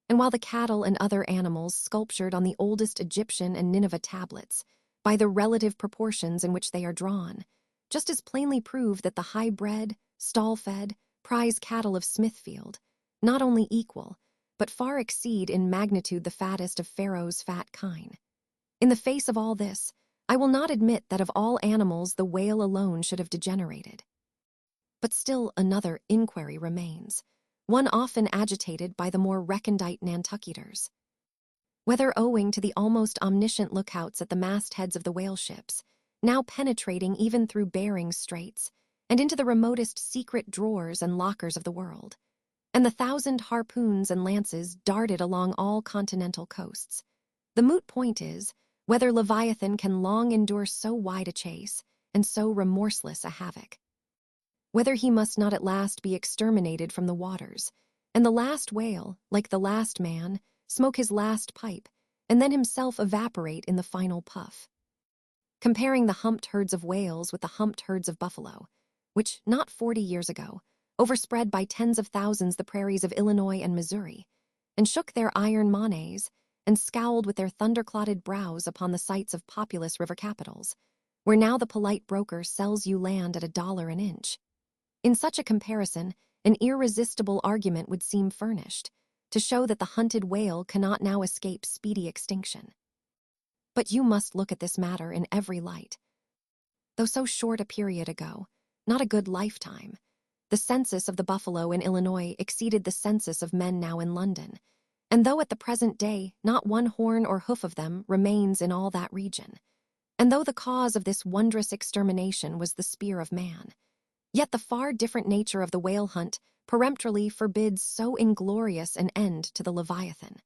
and while the cattle and other animals sculptured on the oldest Egyptian and Nineveh tablets, by the relative proportions in which they are drawn, just as plainly prove that the high-bred, stall-fed, prize cattle of Smithfield not only equal, but far exceed in magnitude the fattest of Pharaoh's fat kine. In the face of all this, I will not admit that of all animals the whale alone should have degenerated. But still another inquiry remains, one often agitated by the more recondite Nantucketers. Whether owing to the almost omniscient lookouts at the mastheads of the whale ships, now penetrating even through Bering Straits and into the remotest secret drawers and lockers of the world, and the 1,000 harpoons and lances darted along all continental coasts, the moot point is whether Leviathan can long endure so wide a chase and so remorseless a havoc. whether he must not at last be exterminated from the waters, and the last whale, like the last man, smoke his last pipe, and then himself evaporate in the final puff. Comparing the humped herds of whales with the humped herds of buffalo, which, not 40 years ago, overspread by tens of thousands the prairies of Illinois and Missouri, and shook their iron manes, and scowled with their thunder-clotted brows upon the sites of populous river capitals, where now the polite broker sells you land at $1 an inch. In such a comparison, an irresistible argument would seem furnished, to show that the hunted whale cannot now escape speedy extinction. But you must look at this matter in every light. Though so short a period ago, not a good lifetime, the census of the buffalo in Illinois exceeded the census of men now in London, and though at the present day not one horn or hoof of them remains in all that region, and though the cause of this wondrous extermination was the spear of man, yet the far different nature of the whale hunt peremptorily forbids so inglorious an end to the Leviathan.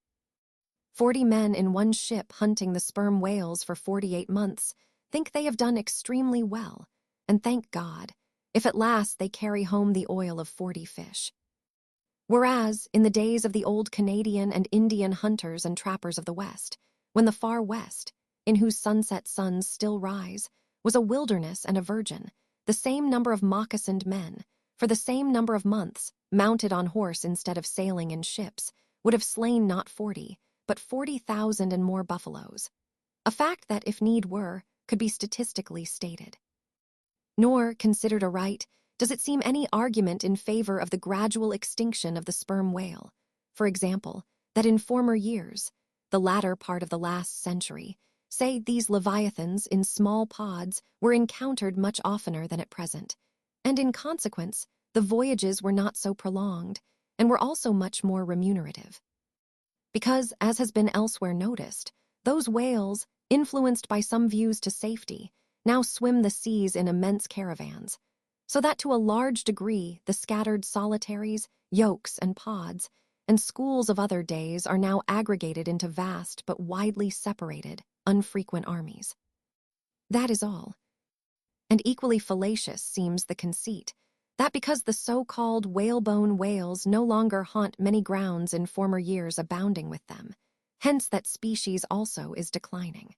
40 men in one ship hunting the sperm whales for 48 months think they have done extremely well, and thank God, if at last they carry home the oil of 40 fish. Whereas, in the days of the old Canadian and Indian hunters and trappers of the West, when the far West, in whose sunset suns still rise, was a wilderness and a virgin, the same number of moccasined men, for the same number of months, mounted on horse instead of sailing in ships, would have slain not 40, but 40,000 and more buffaloes, a fact that, if need were, could be statistically stated. Nor, considered aright, does it seem any argument in favor of the gradual extinction of the sperm whale, for example, that in former years, the latter part of the last century, say these leviathans in small pods were encountered much oftener than at present, and in consequence, the voyages were not so prolonged, and were also much more remunerative. Because, as has been elsewhere noticed, those whales, influenced by some views to safety, now swim the seas in immense caravans, so that to a large degree the scattered solitaries, yolks, and pods, and schools of other days are now aggregated into vast but widely separated, unfrequent armies. That is all. And equally fallacious seems the conceit that because the so-called whalebone whales no longer haunt many grounds in former years abounding with them, hence that species also is declining.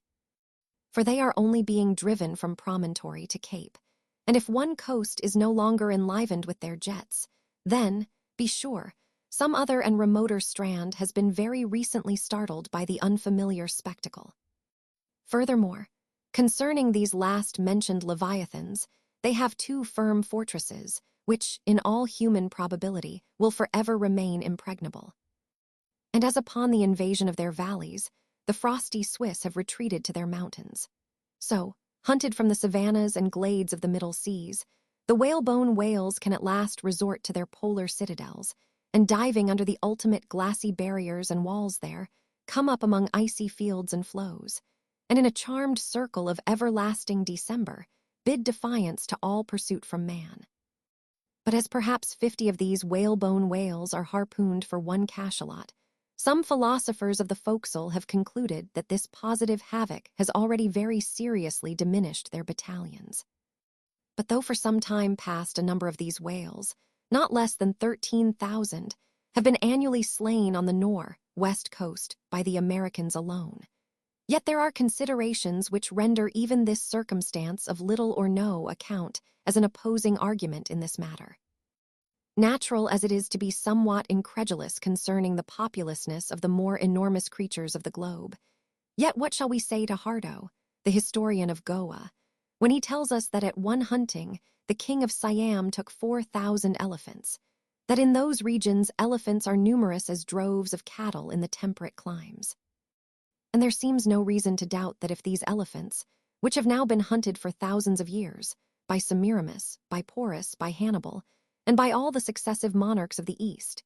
For they are only being driven from promontory to cape, and if one coast is no longer enlivened with their jets, then, be sure, some other and remoter strand has been very recently startled by the unfamiliar spectacle. Furthermore, concerning these last-mentioned leviathans, they have 2 firm fortresses, which, in all human probability, will forever remain impregnable. And as upon the invasion of their valleys, the frosty Swiss have retreated to their mountains, so, hunted from the savannas and glades of the Middle Seas, the whalebone whales can at last resort to their polar citadels, and diving under the ultimate glassy barriers and walls there, come up among icy fields and floes, and in a charmed circle of everlasting December, bid defiance to all pursuit from man. But as perhaps 50 of these whalebone whales are harpooned for 1 cachalot, some philosophers of the forecastle have concluded that this positive havoc has already very seriously diminished their battalions. But though for some time past a number of these whales, not less than 13,000, have been annually slain on the west coast by the Americans alone, yet there are considerations which render even this circumstance of little or no account as an opposing argument in this matter. Natural as it is to be somewhat incredulous concerning the populousness of the more enormous creatures of the globe, yet what shall we say to Hardo, the historian of Goa, when he tells us that at one hunting the king of Siam took 4,000 elephants, that in those regions elephants are numerous as droves of cattle in the temperate climes. And there seems no reason to doubt that if these elephants, which have now been hunted for thousands of years, by Semiramis, by Porus, by Hannibal, and by all the successive monarchs of the East,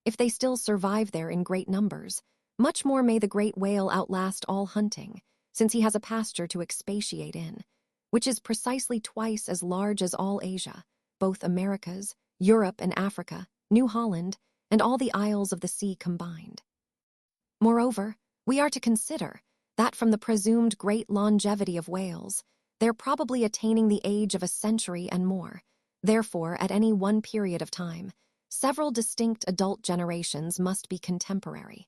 if they still survive there in great numbers, much more may the great whale outlast all hunting, since he has a pasture to expatiate in, which is precisely twice as large as all Asia, both Americas, Europe and Africa, New Holland, and all the isles of the sea combined. Moreover, we are to consider that from the presumed great longevity of whales, their probably attaining the age of a century and more, Therefore, at any one period of time, several distinct adult generations must be contemporary.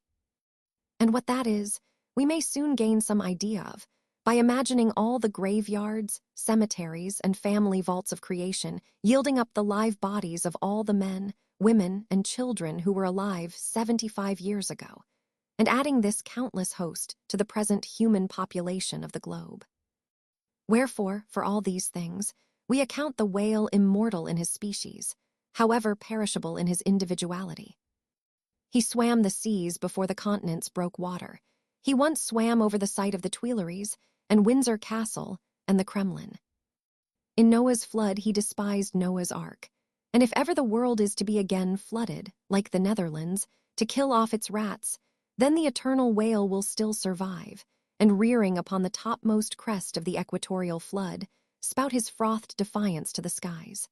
And what that is, we may soon gain some idea of by imagining all the graveyards, cemeteries, and family vaults of creation yielding up the live bodies of all the men, women, and children who were alive 75 years ago, and adding this countless host to the present human population of the globe. Wherefore, for all these things, we account the whale immortal in his species, however perishable in his individuality. He swam the seas before the continents broke water. He once swam over the site of the Tuileries and Windsor Castle and the Kremlin. In Noah's flood he despised Noah's Ark, and if ever the world is to be again flooded, like the Netherlands, to kill off its rats, then the eternal whale will still survive, and rearing upon the topmost crest of the equatorial flood, spout his frothed defiance to the skies.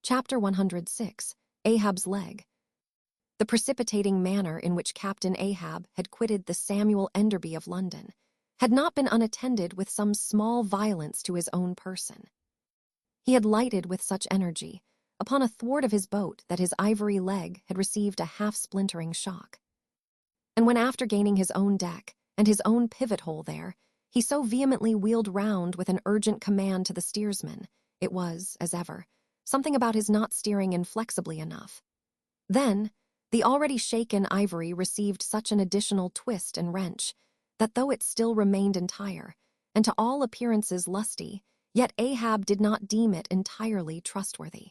Chapter 106. Ahab's Leg. The precipitating manner in which Captain Ahab had quitted the Samuel Enderby of London had not been unattended with some small violence to his own person. He had lighted with such energy upon a thwart of his boat that his ivory leg had received a half-splintering shock. And when after gaining his own deck and his own pivot-hole there, he so vehemently wheeled round with an urgent command to the steersman, it was, as ever, something about his not steering inflexibly enough. Then, the already shaken ivory received such an additional twist and wrench that though it still remained entire, and to all appearances lusty, yet Ahab did not deem it entirely trustworthy.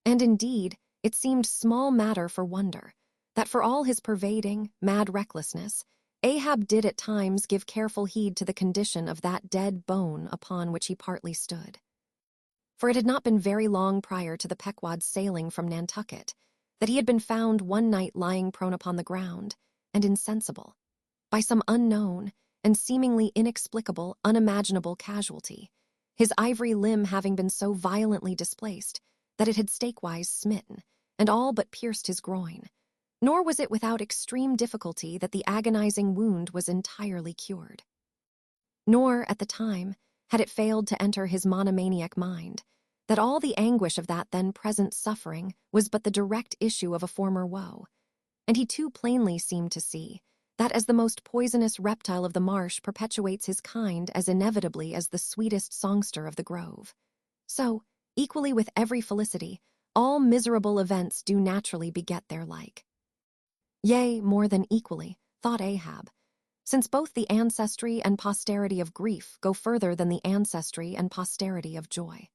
And indeed, it seemed small matter for wonder that for all his pervading, mad recklessness, Ahab did at times give careful heed to the condition of that dead bone upon which he partly stood. For it had not been very long prior to the Pequod's sailing from Nantucket that he had been found one night lying prone upon the ground and insensible, by some unknown and seemingly inexplicable, unimaginable casualty, his ivory limb having been so violently displaced that it had stakewise smitten, and all but pierced his groin. Nor was it without extreme difficulty that the agonizing wound was entirely cured. Nor, at the time, had it failed to enter his monomaniac mind that all the anguish of that then present suffering was but the direct issue of a former woe, and he too plainly seemed to see that as the most poisonous reptile of the marsh perpetuates his kind as inevitably as the sweetest songster of the grove, so, equally with every felicity, all miserable events do naturally beget their like. Yea, more than equally, thought Ahab, since both the ancestry and posterity of grief go further than the ancestry and posterity of joy.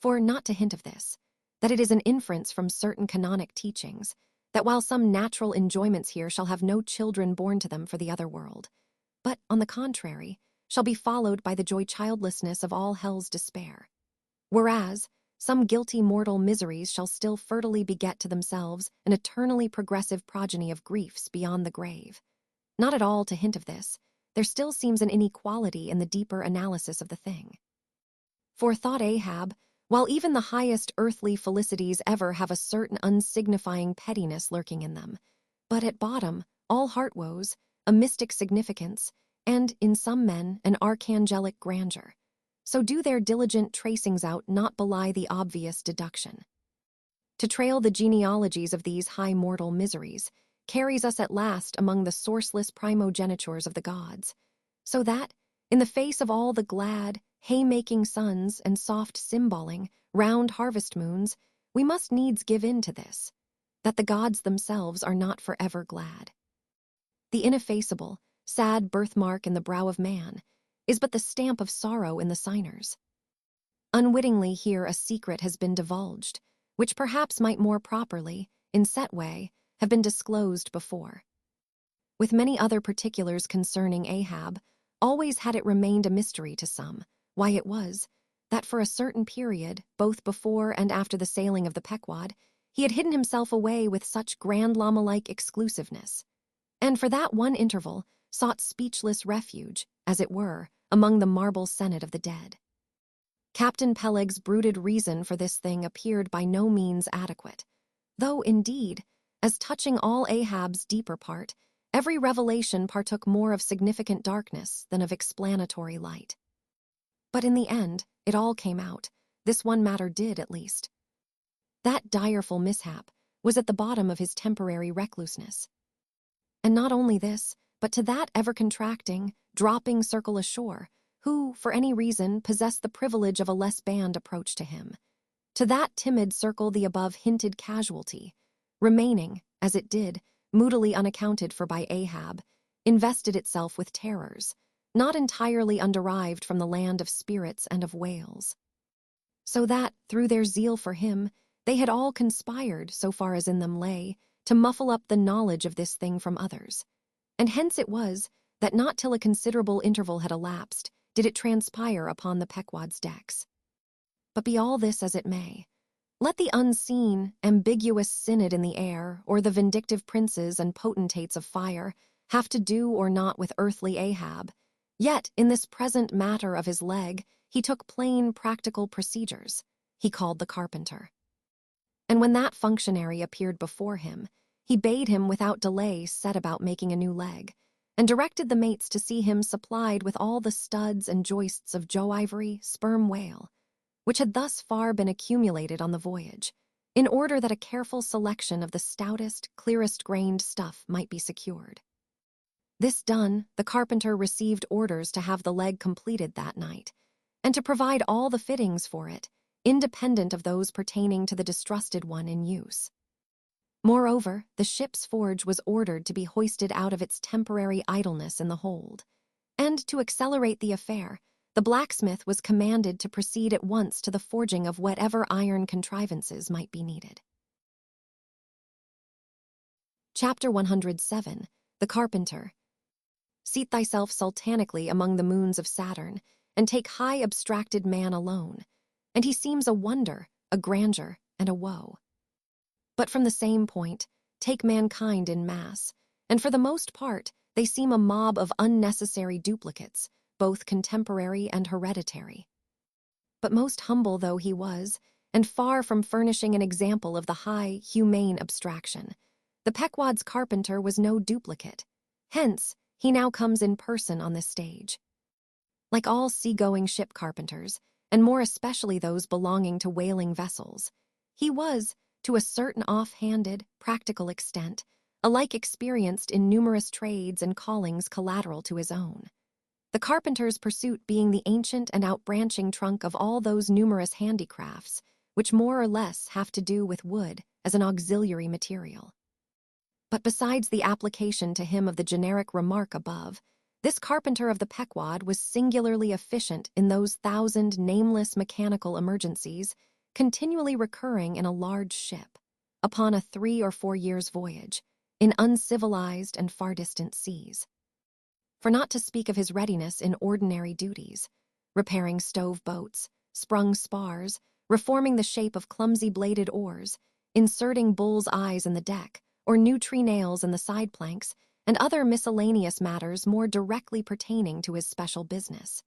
For, not to hint of this, that it is an inference from certain canonic teachings, that while some natural enjoyments here shall have no children born to them for the other world, but, on the contrary, shall be followed by the joy-childlessness of all hell's despair, whereas some guilty mortal miseries shall still fertily beget to themselves an eternally progressive progeny of griefs beyond the grave. Not at all to hint of this, there still seems an inequality in the deeper analysis of the thing. For, thought Ahab, while even the highest earthly felicities ever have a certain unsignifying pettiness lurking in them, but at bottom, all heart woes, a mystic significance, and, in some men, an archangelic grandeur, so do their diligent tracings out not belie the obvious deduction. To trail the genealogies of these high mortal miseries carries us at last among the sourceless primogenitures of the gods, so that, in the face of all the glad, hay-making suns and soft cymballing, round harvest moons, we must needs give in to this, that the gods themselves are not forever glad. The ineffaceable, sad birthmark in the brow of man is but the stamp of sorrow in the signers. Unwittingly here a secret has been divulged, which perhaps might more properly, in set way, have been disclosed before. With many other particulars concerning Ahab, always had it remained a mystery to some, why it was that for a certain period, both before and after the sailing of the Pequod, he had hidden himself away with such grand llama-like exclusiveness, and for that one interval sought speechless refuge, as it were, among the marble senate of the dead. Captain Peleg's brooded reason for this thing appeared by no means adequate, though, indeed, as touching all Ahab's deeper part, every revelation partook more of significant darkness than of explanatory light. But in the end, it all came out. This one matter did, at least. That direful mishap was at the bottom of his temporary recluseness. And not only this, but to that ever-contracting, dropping circle ashore, who, for any reason, possessed the privilege of a less banned approach to him. To that timid circle the above-hinted casualty, remaining, as it did, moodily unaccounted for by Ahab, invested itself with terrors, not entirely underived from the land of spirits and of whales. So that, through their zeal for him, they had all conspired, so far as in them lay, to muffle up the knowledge of this thing from others. And hence it was that not till a considerable interval had elapsed did it transpire upon the Pequod's decks. But be all this as it may, let the unseen, ambiguous synod in the air, or the vindictive princes and potentates of fire, have to do or not with earthly Ahab, yet in this present matter of his leg, he took plain, practical procedures. He called the carpenter. And when that functionary appeared before him, he bade him without delay set about making a new leg, and directed the mates to see him supplied with all the studs and joists of joe ivory, sperm whale, which had thus far been accumulated on the voyage, in order that a careful selection of the stoutest, clearest-grained stuff might be secured. This done, the carpenter received orders to have the leg completed that night, and to provide all the fittings for it, independent of those pertaining to the distrusted one in use. Moreover, the ship's forge was ordered to be hoisted out of its temporary idleness in the hold, and to accelerate the affair, the blacksmith was commanded to proceed at once to the forging of whatever iron contrivances might be needed. Chapter 107. The Carpenter. Seat thyself sultanically among the moons of Saturn, and take high abstracted man alone, and he seems a wonder, a grandeur, and a woe. But from the same point, take mankind in mass, and for the most part they seem a mob of unnecessary duplicates, both contemporary and hereditary. But most humble though he was, and far from furnishing an example of the high, humane abstraction, the Pequod's carpenter was no duplicate. Hence, he now comes in person on this stage. Like all seagoing ship carpenters, and more especially those belonging to whaling vessels, he was, to a certain off-handed, practical extent, alike experienced in numerous trades and callings collateral to his own. The carpenter's pursuit being the ancient and outbranching trunk of all those numerous handicrafts, which more or less have to do with wood as an auxiliary material. But besides the application to him of the generic remark above, this carpenter of the Pequod was singularly efficient in those 1,000 nameless mechanical emergencies continually recurring in a large ship, upon a 3 or 4 years' voyage, in uncivilized and far distant seas. For not to speak of his readiness in ordinary duties, repairing stove boats, sprung spars, reforming the shape of clumsy-bladed oars, inserting bull's eyes in the deck, or new tree nails in the side planks, and other miscellaneous matters more directly pertaining to his special business.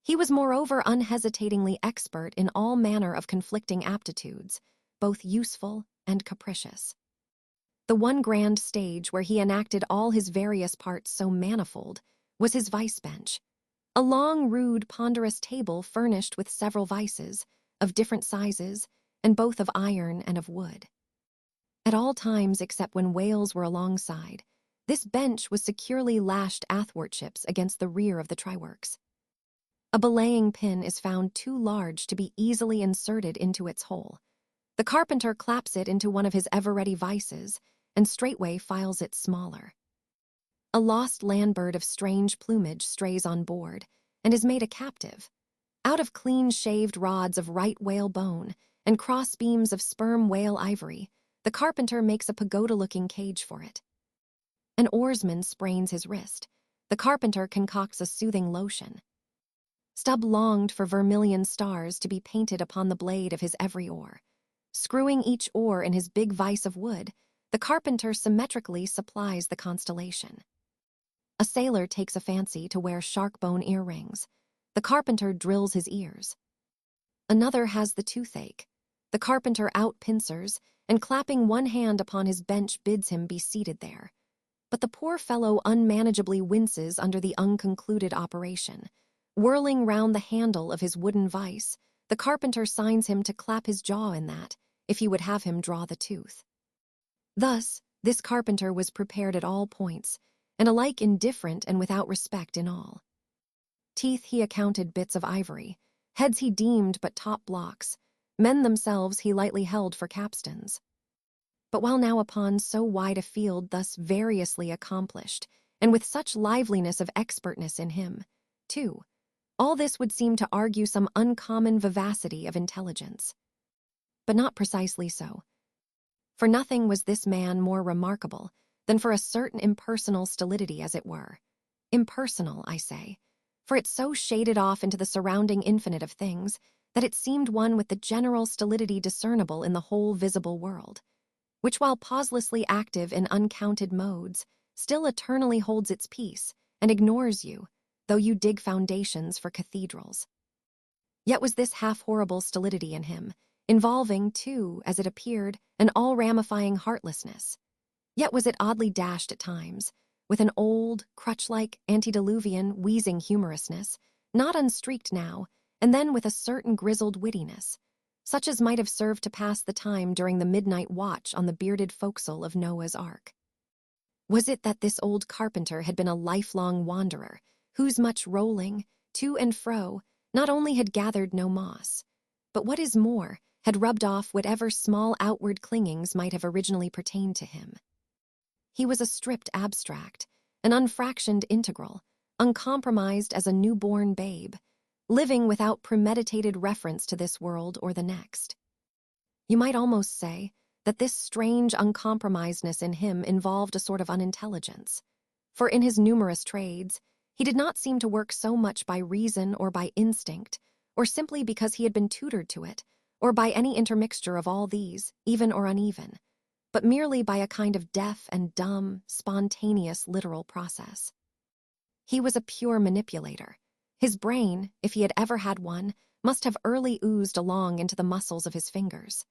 He was moreover unhesitatingly expert in all manner of conflicting aptitudes, both useful and capricious. The one grand stage where he enacted all his various parts so manifold was his vice bench, a long, rude, ponderous table furnished with several vices, of different sizes, and both of iron and of wood. At all times except when whales were alongside, this bench was securely lashed athwartships against the rear of the tryworks. A belaying pin is found too large to be easily inserted into its hole. The carpenter claps it into one of his ever-ready vices, and straightway files it smaller. A lost land-bird of strange plumage strays on board, and is made a captive. Out of clean-shaved rods of right whale bone, and cross-beams of sperm whale ivory, the carpenter makes a pagoda-looking cage for it. An oarsman sprains his wrist. The carpenter concocts a soothing lotion. Stubb longed for vermilion stars to be painted upon the blade of his every oar. Screwing each oar in his big vise of wood, the carpenter symmetrically supplies the constellation. A sailor takes a fancy to wear shark-bone earrings. The carpenter drills his ears. Another has the toothache. The carpenter out-pincers, and clapping one hand upon his bench bids him be seated there. But the poor fellow unmanageably winces under the unconcluded operation, Whirling round the handle of his wooden vise, the carpenter signs him to clap his jaw in that, if he would have him draw the tooth. Thus, this carpenter was prepared at all points, and alike indifferent and without respect in all. Teeth he accounted bits of ivory, heads he deemed but top blocks, men themselves he lightly held for capstans. But while now upon so wide a field thus variously accomplished, and with such liveliness of expertness in him, too, all this would seem to argue some uncommon vivacity of intelligence. But not precisely so. For nothing was this man more remarkable than for a certain impersonal stolidity, as it were. Impersonal, I say, for it so shaded off into the surrounding infinite of things that it seemed one with the general stolidity discernible in the whole visible world, which while pauselessly active in uncounted modes, still eternally holds its peace and ignores you, though you dig foundations for cathedrals. Yet was this half-horrible stolidity in him, involving, too, as it appeared, an all-ramifying heartlessness. Yet was it oddly dashed at times, with an old, crutch-like, antediluvian, wheezing humorousness, not unstreaked now, and then with a certain grizzled wittiness, such as might have served to pass the time during the midnight watch on the bearded forecastle of Noah's Ark. Was it that this old carpenter had been a lifelong wanderer, whose much rolling, to and fro, not only had gathered no moss, but what is more, had rubbed off whatever small outward clingings might have originally pertained to him? He was a stripped abstract, an unfractioned integral, uncompromised as a newborn babe, living without premeditated reference to this world or the next. You might almost say that this strange uncompromisedness in him involved a sort of unintelligence, for in his numerous trades, he did not seem to work so much by reason or by instinct, or simply because he had been tutored to it, or by any intermixture of all these, even or uneven, but merely by a kind of deaf and dumb, spontaneous literal process. He was a pure manipulator. His brain, if he had ever had one, must have early oozed along into the muscles of his fingers.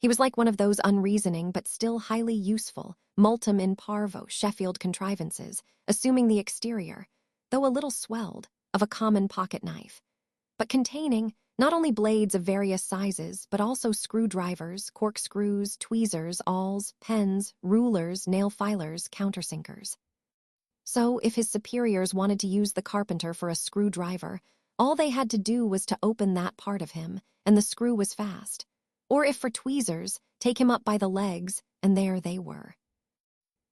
He was like one of those unreasoning but still highly useful, multum in parvo Sheffield contrivances, assuming the exterior, though a little swelled, of a common pocket knife, but containing not only blades of various sizes, but also screwdrivers, corkscrews, tweezers, awls, pens, rulers, nail filers, countersinkers. So, if his superiors wanted to use the carpenter for a screwdriver, all they had to do was to open that part of him, and the screw was fast. Or if for tweezers, take him up by the legs, and there they were.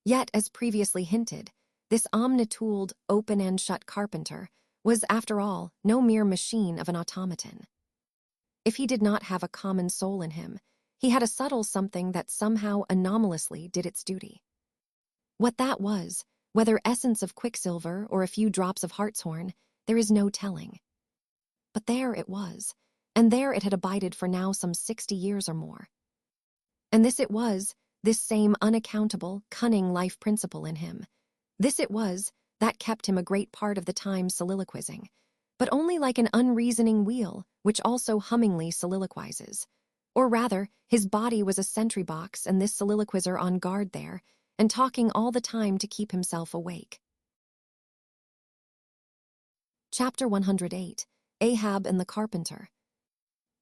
Yet, as previously hinted, this omnitooled, open and shut carpenter was, after all, no mere machine of an automaton. If he did not have a common soul in him, he had a subtle something that somehow anomalously did its duty. What that was, whether essence of quicksilver or a few drops of hartshorn, there is no telling. But there it was, and there it had abided for now some 60 years or more. And this it was, this same unaccountable, cunning life principle in him. This it was, that kept him a great part of the time soliloquizing, but only like an unreasoning wheel, which also hummingly soliloquizes. Or rather, his body was a sentry box and this soliloquizer on guard there, and talking all the time to keep himself awake. Chapter 108, Ahab and the Carpenter.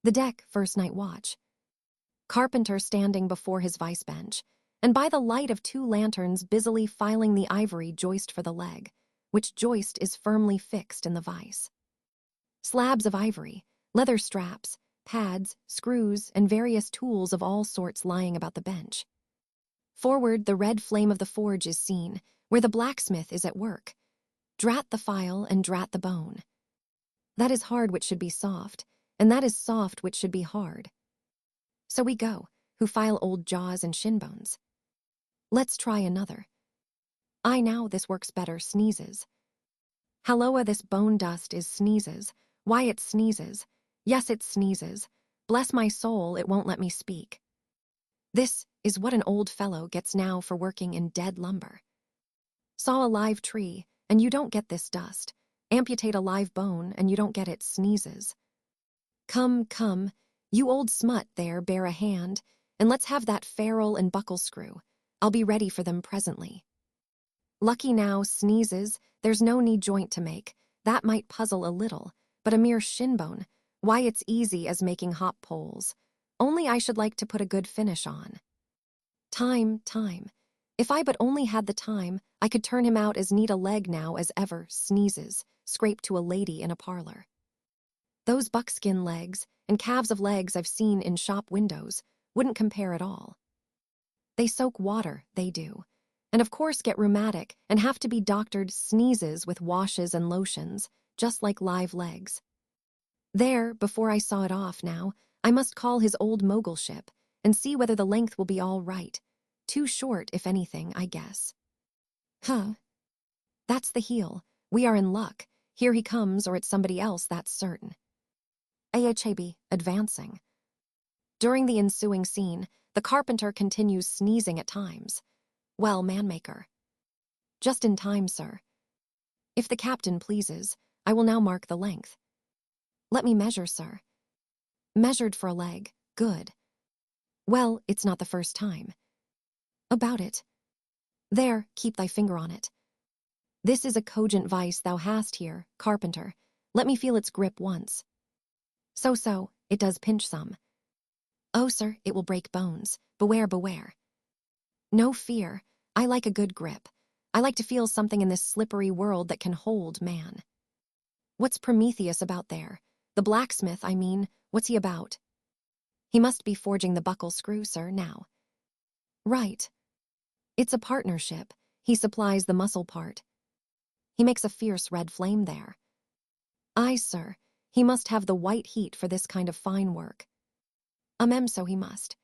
The deck, first night watch. Carpenter standing before his vice bench, and by the light of 2 lanterns busily filing the ivory joist for the leg, which joist is firmly fixed in the vice. Slabs of ivory, leather straps, pads, screws, and various tools of all sorts lying about the bench. Forward, the red flame of the forge is seen, where the blacksmith is at work. Drat the file and drat the bone. That is hard which should be soft, and that is soft which should be hard. So we go, who file old jaws and shin bones. Let's try another. I now this works better sneezes. Halloa, this bone dust is sneezes. Why it sneezes. Yes, it sneezes. Bless my soul, it won't let me speak. This is what an old fellow gets now for working in dead lumber. Saw a live tree, and you don't get this dust. Amputate a live bone, and you don't get it sneezes. Come, come, you old smut there, bear a hand, and let's have that ferrule and buckle screw. I'll be ready for them presently. Lucky now, sneezes, there's no knee joint to make. that might puzzle a little, but a mere shin bone, why it's easy as making hop poles. Only I should like to put a good finish on. Time. If I but only had the time, I could turn him out as neat a leg now as ever sneezes, scraped to a lady in a parlor. Those buckskin legs and calves of legs I've seen in shop windows wouldn't compare at all. They soak water, they do, and of course get rheumatic and have to be doctored sneezes with washes and lotions, just like live legs. There, before I saw it off now, I must call his old mogul ship and see whether the length will be all right. Too short, if anything, I guess. Huh. That's the heel. We are in luck. Here he comes, or it's somebody else, that's certain. Ahb, advancing. During the ensuing scene, the carpenter continues sneezing at times. Well, manmaker. Just in time, sir. If the captain pleases, I will now mark the length. Let me measure, sir. Measured for a leg. Good. Well, it's not the first time. About it. There, keep thy finger on it. This is a cogent vice thou hast here, carpenter. Let me feel its grip once. So, it does pinch some. Oh, sir, it will break bones. Beware. No fear. I like a good grip. I like to feel something in this slippery world that can hold man. What's Prometheus about there? The blacksmith, I mean, what's he about? He must be forging the buckle screw, sir, now. Right. It's a partnership. He supplies the muscle part. He makes a fierce red flame there. Aye, sir, he must have the white heat for this kind of fine work. So he must.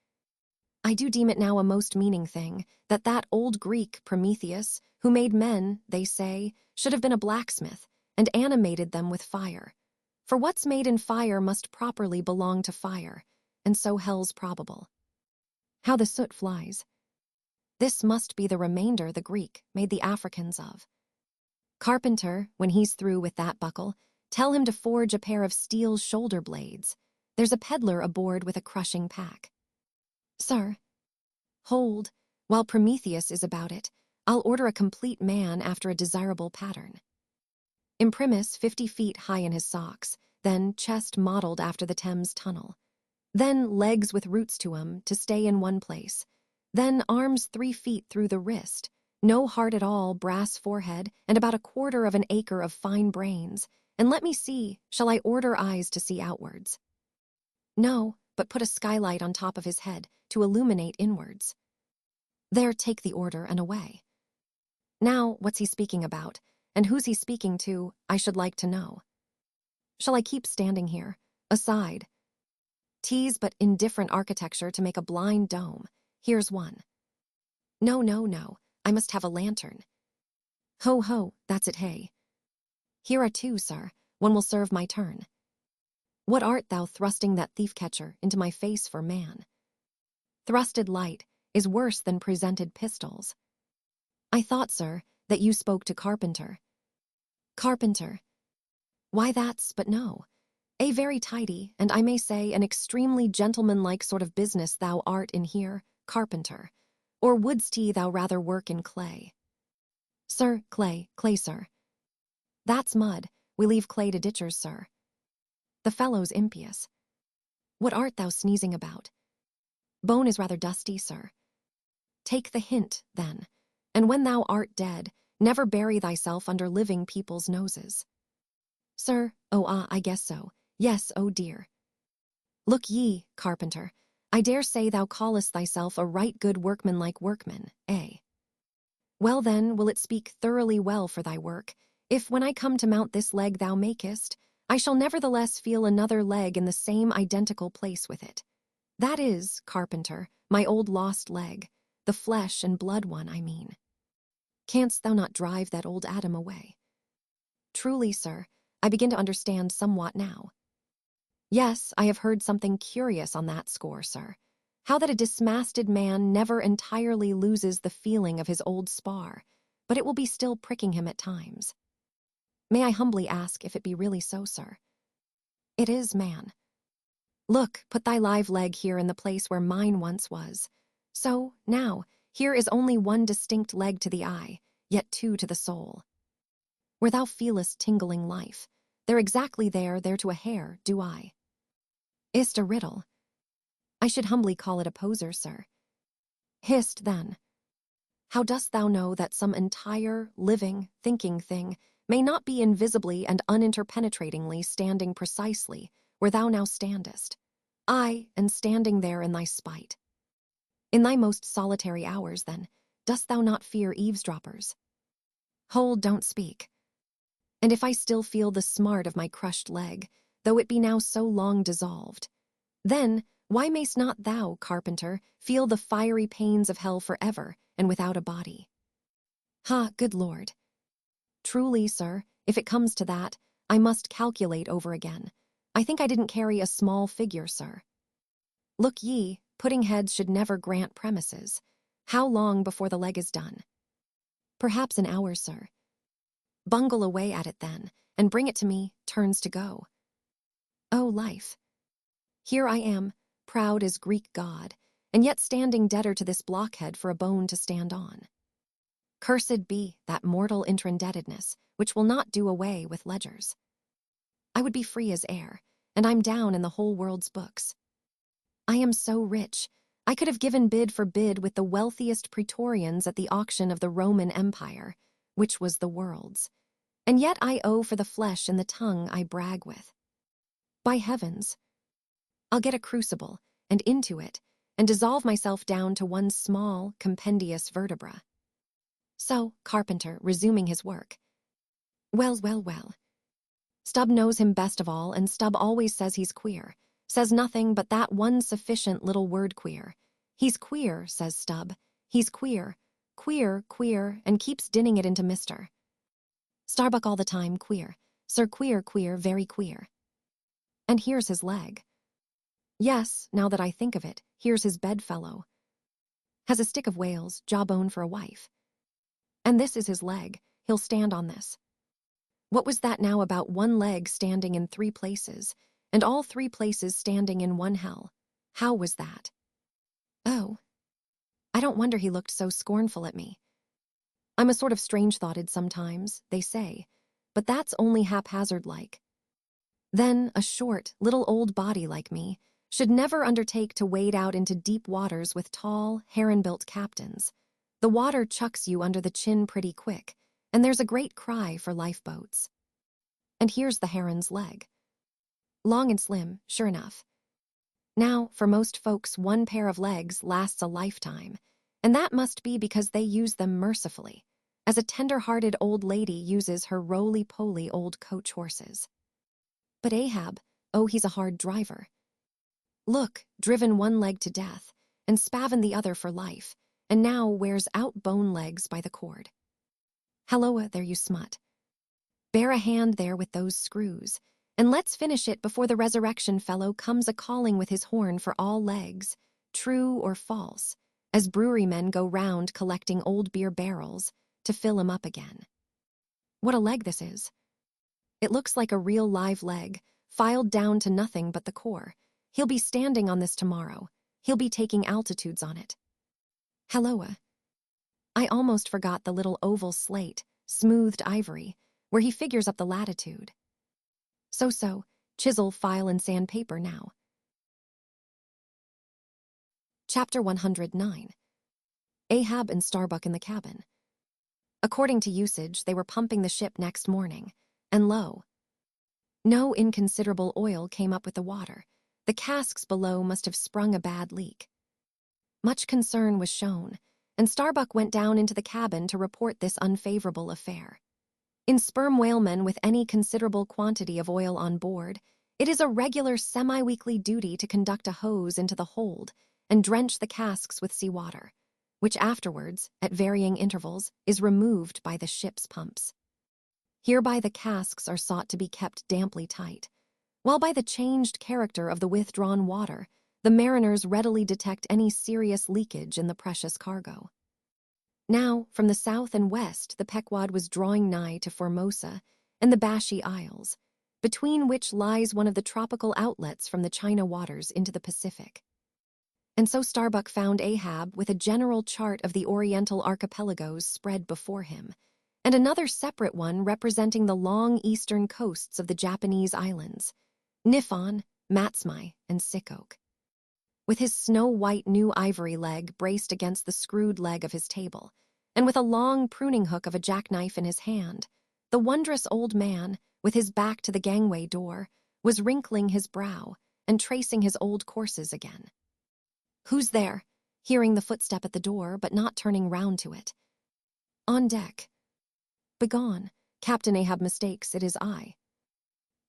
I do deem it now a most meaning thing that old Greek Prometheus, who made men, they say, should have been a blacksmith and animated them with fire. For what's made in fire must properly belong to fire, and so hell's probable. How the soot flies. This must be the remainder the Greek made the Africans of. Carpenter, when he's through with that buckle, tell him to forge a pair of steel shoulder blades. There's a peddler aboard with a crushing pack. Sir. Hold, while Prometheus is about it, I'll order a complete man after a desirable pattern. Imprimis 50 feet high in his socks, then chest modeled after the Thames Tunnel. Then legs with roots to 'em to stay in one place. Then arms 3 feet through the wrist, no heart at all, brass forehead, and about 1/4 of an acre of fine brains. And let me see, shall I order eyes to see outwards? No, but put a skylight on top of his head to illuminate inwards. There, take the order and away. Now, what's he speaking about, and who's he speaking to, I should like to know. Shall I keep standing here, aside? Tease but indifferent architecture to make a blind dome. Here's one. No, I must have a lantern. Ho, that's it, hey. Here are 2, sir. One will serve my turn. What art thou thrusting that thief-catcher into my face for, man? Thrusted light is worse than presented pistols. I thought, sir, that you spoke to Carpenter. Carpenter. Why, that's but no. A very tidy, and I may say an extremely gentlemanlike sort of business thou art in here, Carpenter. Or wouldst thou rather work in clay? Sir, clay, sir. That's mud. We leave clay to ditchers, sir. The fellow's impious. What art thou sneezing about? Bone is rather dusty, sir. Take the hint, then, and when thou art dead, never bury thyself under living people's noses. Sir, I guess so. Yes, oh dear. Look ye, Carpenter, I dare say thou callest thyself a right good workmanlike workman, eh? Well then, will it speak thoroughly well for thy work, if when I come to mount this leg thou makest, I shall nevertheless feel another leg in the same identical place with it. That is, Carpenter, my old lost leg, the flesh and blood one, I mean. Canst thou not drive that old Adam away? Truly, sir, I begin to understand somewhat now. Yes, I have heard something curious on that score, sir. How that a dismasted man never entirely loses the feeling of his old spar, but it will be still pricking him at times. May I humbly ask if it be really so, sir? It is, man. Look, put thy live leg here in the place where mine once was. So, now, here is only one distinct leg to the eye, yet 2 to the soul. where thou feelest tingling life. They're exactly there to a hair, do I. Is't a riddle? I should humbly call it a poser, sir. Hist, then. How dost thou know that some entire, living, thinking thing may not be invisibly and uninterpenetratingly standing precisely where thou now standest, aye, and standing there in thy spite? In thy most solitary hours, then, dost thou not fear eavesdroppers? Hold, don't speak. And if I still feel the smart of my crushed leg, though it be now so long dissolved, then why mayst not thou, carpenter, feel the fiery pains of hell forever and without a body? Ha, good Lord. Truly, sir, if it comes to that, I must calculate over again. I think I didn't carry a small figure, sir. Look ye, pudding heads should never grant premises. How long before the leg is done? Perhaps an hour, sir. Bungle away at it then, and bring it to me, turns to go. Oh, life. Here I am, proud as Greek god, and yet standing debtor to this blockhead for a bone to stand on. Cursed be that mortal interindebtedness, which will not do away with ledgers. I would be free as air, and I'm down in the whole world's books. I am so rich, I could have given bid for bid with the wealthiest praetorians at the auction of the Roman Empire, which was the world's, and yet I owe for the flesh and the tongue I brag with. By heavens, I'll get a crucible, and into it, and dissolve myself down to one small, compendious vertebra. So, carpenter, resuming his work. Well, well, well. Stubb knows him best of all, and Stubb always says he's queer. Says nothing but that one sufficient little word queer. He's queer, says Stubb. He's queer, queer, queer, and keeps dinning it into Mr. Starbuck all the time, queer. Sir queer, queer, very queer. And here's his leg. Yes, now that I think of it, here's his bedfellow. Has a stick of Wales, jawbone for a wife. And this is his leg, he'll stand on this. What was that now about one leg standing in 3 places, and all 3 places standing in one hell? How was that? Oh, I don't wonder he looked so scornful at me. I'm a sort of strange-thoughted sometimes, they say, but that's only haphazard-like. Then a short, little old body like me should never undertake to wade out into deep waters with tall, heron-built captains. The water chucks you under the chin pretty quick, and there's a great cry for lifeboats. And here's the heron's leg. Long and slim, sure enough. Now, for most folks, one pair of legs lasts a lifetime, and that must be because they use them mercifully, as a tender-hearted old lady uses her roly-poly old coach horses. But Ahab, oh, he's a hard driver. Look, driven one leg to death, and spavined the other for life, and now wears out bone legs by the cord. Halloa, there you smut. Bear a hand there with those screws, and let's finish it before the resurrection fellow comes a-calling with his horn for all legs, true or false, as brewery men go round collecting old beer barrels to fill 'em up again. What a leg this is. It looks like a real live leg, filed down to nothing but the core. He'll be standing on this tomorrow. He'll be taking altitudes on it. Halloa. I almost forgot the little oval slate, smoothed ivory, where he figures up the latitude. So, chisel, file, and sandpaper now. Chapter 109. Ahab and Starbuck in the cabin. According to usage, they were pumping the ship next morning, and lo, no inconsiderable oil came up with the water. The casks below must have sprung a bad leak. Much concern was shown, and Starbuck went down into the cabin to report this unfavorable affair. In sperm whalemen with any considerable quantity of oil on board, it is a regular semi-weekly duty to conduct a hose into the hold and drench the casks with seawater, which afterwards, at varying intervals, is removed by the ship's pumps. Hereby the casks are sought to be kept damply tight, while by the changed character of the withdrawn water, the mariners readily detect any serious leakage in the precious cargo. Now, from the south and west, the Pequod was drawing nigh to Formosa and the Bashy Isles, between which lies one of the tropical outlets from the China waters into the Pacific. And so Starbuck found Ahab with a general chart of the Oriental archipelagos spread before him, and another separate one representing the long eastern coasts of the Japanese islands, Niphon, Matsumae, and Sikkoke. With his snow-white new ivory leg braced against the screwed leg of his table, and with a long pruning hook of a jackknife in his hand, the wondrous old man, with his back to the gangway door, was wrinkling his brow and tracing his old courses again. "Who's there?" hearing the footstep at the door, but not turning round to it. "On deck." "Begone. Captain Ahab mistakes, it is I."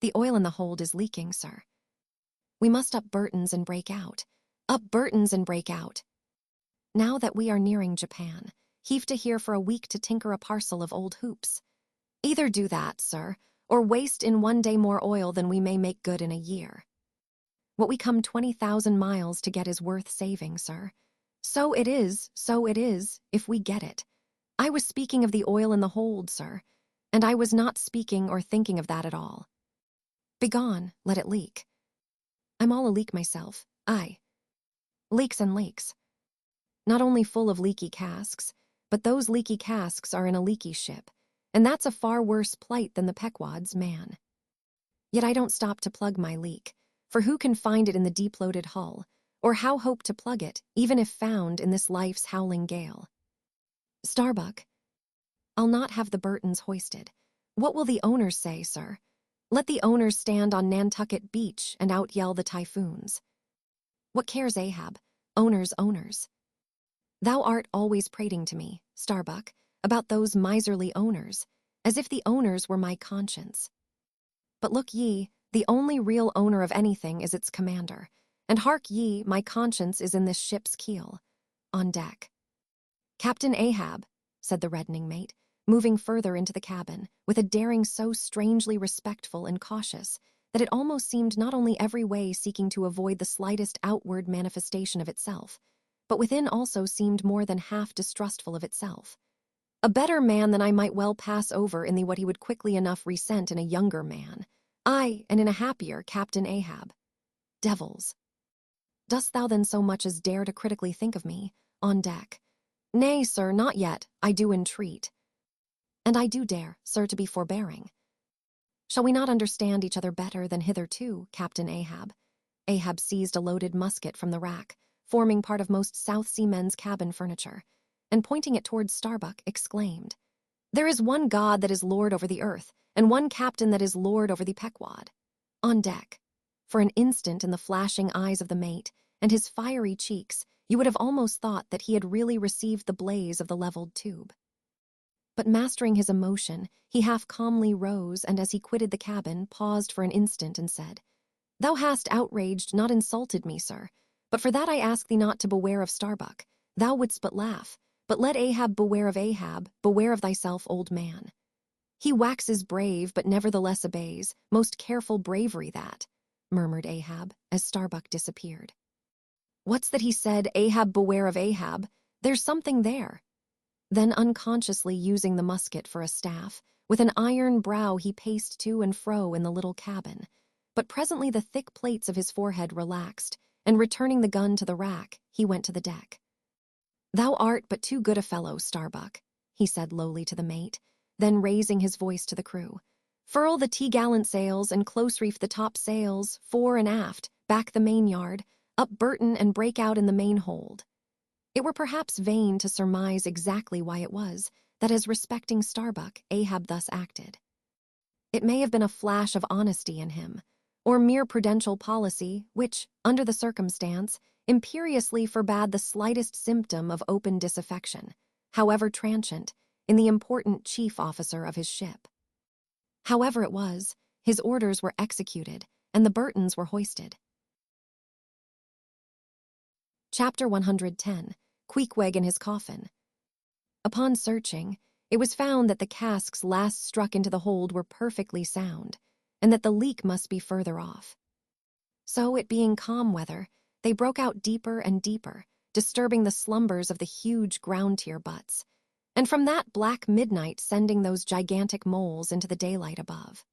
"The oil in the hold is leaking, sir." "We must up Burton's and break out. Up Burton's and break out. Now that we are nearing Japan, heave to here for a week to tinker a parcel of old hoops. Either do that, sir, or waste in one day more oil than we may make good in a year. What we come 20,000 miles to get is worth saving, sir. So it is, if we get it. I was speaking of the oil in the hold, sir, and I was not speaking or thinking of that at all. Begone, let it leak. I'm all a leak myself, aye. Leaks and leaks. Not only full of leaky casks, but those leaky casks are in a leaky ship, and that's a far worse plight than the Pequod's, man. Yet I don't stop to plug my leak, for who can find it in the deep-loaded hull, or how hope to plug it, even if found in this life's howling gale? Starbuck, I'll not have the Burtons hoisted. What will the owners say, sir? Let the owners stand on Nantucket Beach and out-yell the typhoons. What cares Ahab? Owners. Thou art always prating to me, Starbuck, about those miserly owners, as if the owners were my conscience. But look ye, the only real owner of anything is its commander, and hark ye, my conscience is in this ship's keel, on deck. Captain Ahab, said the reddening mate, moving further into the cabin, with a daring so strangely respectful and cautious that it almost seemed not only every way seeking to avoid the slightest outward manifestation of itself, but within also seemed more than half distrustful of itself. A better man than I might well pass over in the what he would quickly enough resent in a younger man, aye, and in a happier Captain Ahab. Devils! Dost thou then so much as dare to critically think of me, on deck? Nay, sir, not yet, I do entreat. And I do dare, sir, to be forbearing. Shall we not understand each other better than hitherto, Captain Ahab? Ahab seized a loaded musket from the rack, forming part of most South Sea men's cabin furniture, and pointing it towards Starbuck, exclaimed, "There is one God that is Lord over the earth, and one captain that is Lord over the Pequod." On deck, for an instant in the flashing eyes of the mate and his fiery cheeks, you would have almost thought that he had really received the blaze of the leveled tube. But mastering his emotion, he half calmly rose and as he quitted the cabin, paused for an instant and said, "Thou hast outraged, not insulted me, sir, but for that I ask thee not to beware of Starbuck. Thou wouldst but laugh, but let Ahab beware of Ahab, beware of thyself, old man. He waxes brave, but nevertheless obeys, most careful bravery that," murmured Ahab, as Starbuck disappeared. "What's that he said, Ahab beware of Ahab? There's something there." Then unconsciously using the musket for a staff, with an iron brow he paced to and fro in the little cabin, but presently the thick plates of his forehead relaxed, and returning the gun to the rack, he went to the deck. "Thou art but too good a fellow, Starbuck," he said lowly to the mate, then raising his voice to the crew. "Furl the t'gallant sails and close reef the top sails, fore and aft, back the main yard, up Burton and break out in the main hold." It were perhaps vain to surmise exactly why it was that as respecting Starbuck, Ahab thus acted. It may have been a flash of honesty in him, or mere prudential policy which, under the circumstance, imperiously forbade the slightest symptom of open disaffection, however transient, in the important chief officer of his ship. However it was, his orders were executed, and the Burtons were hoisted. Chapter 110. Queequeg in his coffin. Upon searching, it was found that the casks last struck into the hold were perfectly sound, and that the leak must be further off. So, it being calm weather, they broke out deeper and deeper, disturbing the slumbers of the huge ground-tier butts, and from that black midnight sending those gigantic moles into the daylight above.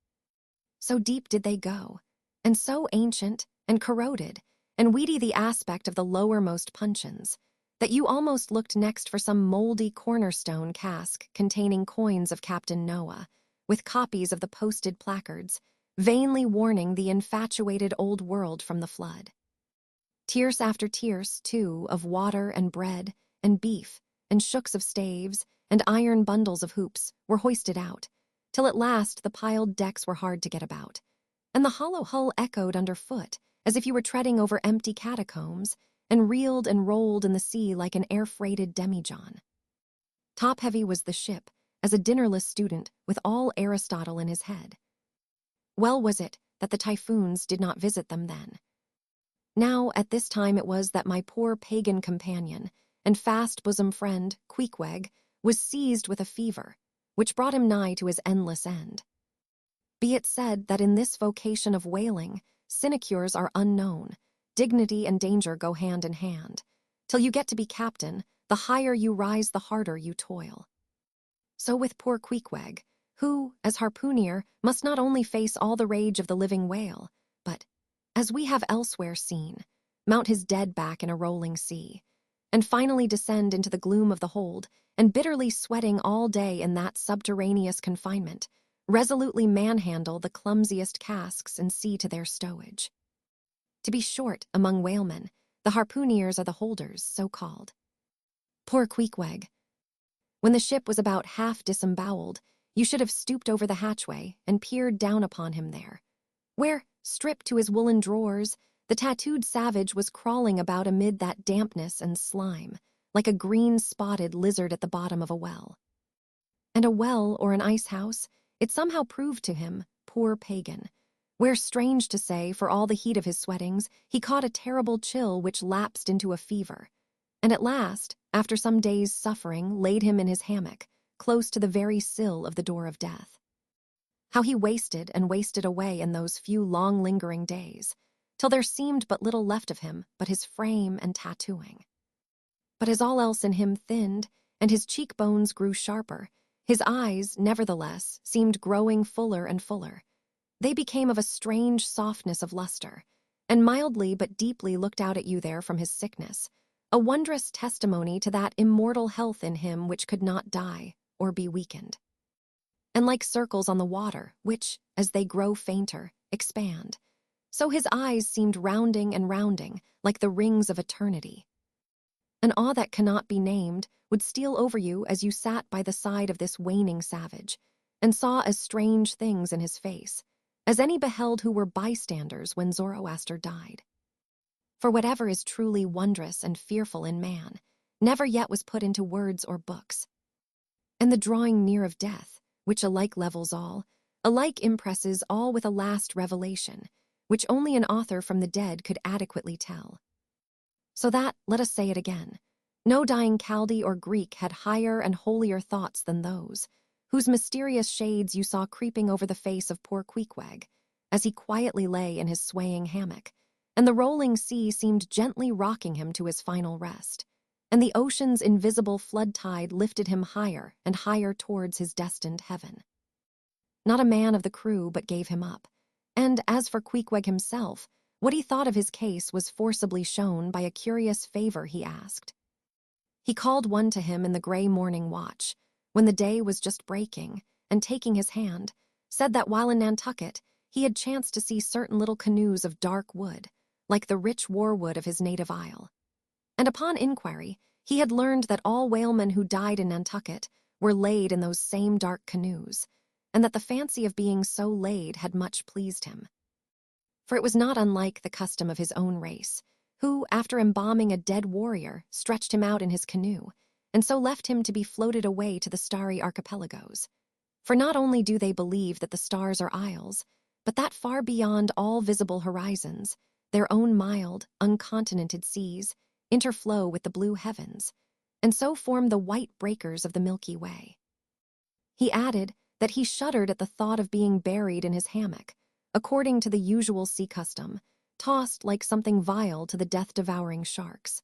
So deep did they go, and so ancient and corroded and weedy the aspect of the lowermost puncheons, that you almost looked next for some moldy cornerstone cask containing coins of Captain Noah, with copies of the posted placards, vainly warning the infatuated old world from the flood. Tierce after tierce, too, of water and bread and beef and shooks of staves and iron bundles of hoops were hoisted out, till at last the piled decks were hard to get about, and the hollow hull echoed underfoot as if you were treading over empty catacombs, and reeled and rolled in the sea like an air-freighted demijohn. Top-heavy was the ship, as a dinnerless student with all Aristotle in his head. Well was it that the typhoons did not visit them then. Now, at this time it was that my poor pagan companion and fast-bosom friend, Queequeg, was seized with a fever, which brought him nigh to his endless end. Be it said that in this vocation of whaling, sinecures are unknown. Dignity and danger go hand in hand. Till you get to be captain, the higher you rise, the harder you toil. So with poor Queequeg, who, as harpooner, must not only face all the rage of the living whale, but, as we have elsewhere seen, mount his dead back in a rolling sea, and finally descend into the gloom of the hold, and bitterly sweating all day in that subterraneous confinement, resolutely manhandle the clumsiest casks and see to their stowage. To be short, among whalemen, the harpooneers are the holders, so called. Poor Queequeg. When the ship was about half disemboweled, you should have stooped over the hatchway and peered down upon him there, where, stripped to his woolen drawers, the tattooed savage was crawling about amid that dampness and slime, like a green-spotted lizard at the bottom of a well. And a well or an ice-house, it somehow proved to him, poor pagan, where, strange to say, for all the heat of his sweatings, he caught a terrible chill which lapsed into a fever, and at last, after some days' suffering, laid him in his hammock, close to the very sill of the door of death. How he wasted and wasted away in those few long-lingering days, till there seemed but little left of him but his frame and tattooing. But as all else in him thinned, and his cheekbones grew sharper, his eyes, nevertheless, seemed growing fuller and fuller. They became of a strange softness of luster, and mildly but deeply looked out at you there from his sickness, a wondrous testimony to that immortal health in him which could not die or be weakened. And like circles on the water, which, as they grow fainter, expand, so his eyes seemed rounding and rounding, like the rings of eternity. An awe that cannot be named would steal over you as you sat by the side of this waning savage, and saw as strange things in his face as any beheld who were bystanders when Zoroaster died. For whatever is truly wondrous and fearful in man never yet was put into words or books. And the drawing near of death, which alike levels all, alike impresses all with a last revelation, which only an author from the dead could adequately tell. So that, let us say it again, no dying Chaldee or Greek had higher and holier thoughts than those, whose mysterious shades you saw creeping over the face of poor Queequeg, as he quietly lay in his swaying hammock, and the rolling sea seemed gently rocking him to his final rest, and the ocean's invisible flood tide lifted him higher and higher towards his destined heaven. Not a man of the crew but gave him up, and as for Queequeg himself, what he thought of his case was forcibly shown by a curious favor he asked. He called one to him in the gray morning watch, when the day was just breaking, and taking his hand, said that while in Nantucket he had chanced to see certain little canoes of dark wood, like the rich warwood of his native isle. And upon inquiry, he had learned that all whalemen who died in Nantucket were laid in those same dark canoes, and that the fancy of being so laid had much pleased him. For it was not unlike the custom of his own race, who, after embalming a dead warrior, stretched him out in his canoe, and so left him to be floated away to the starry archipelagos. For not only do they believe that the stars are isles, but that far beyond all visible horizons, their own mild, uncontinented seas interflow with the blue heavens, and so form the white breakers of the Milky Way. He added that he shuddered at the thought of being buried in his hammock, according to the usual sea custom, tossed like something vile to the death-devouring sharks.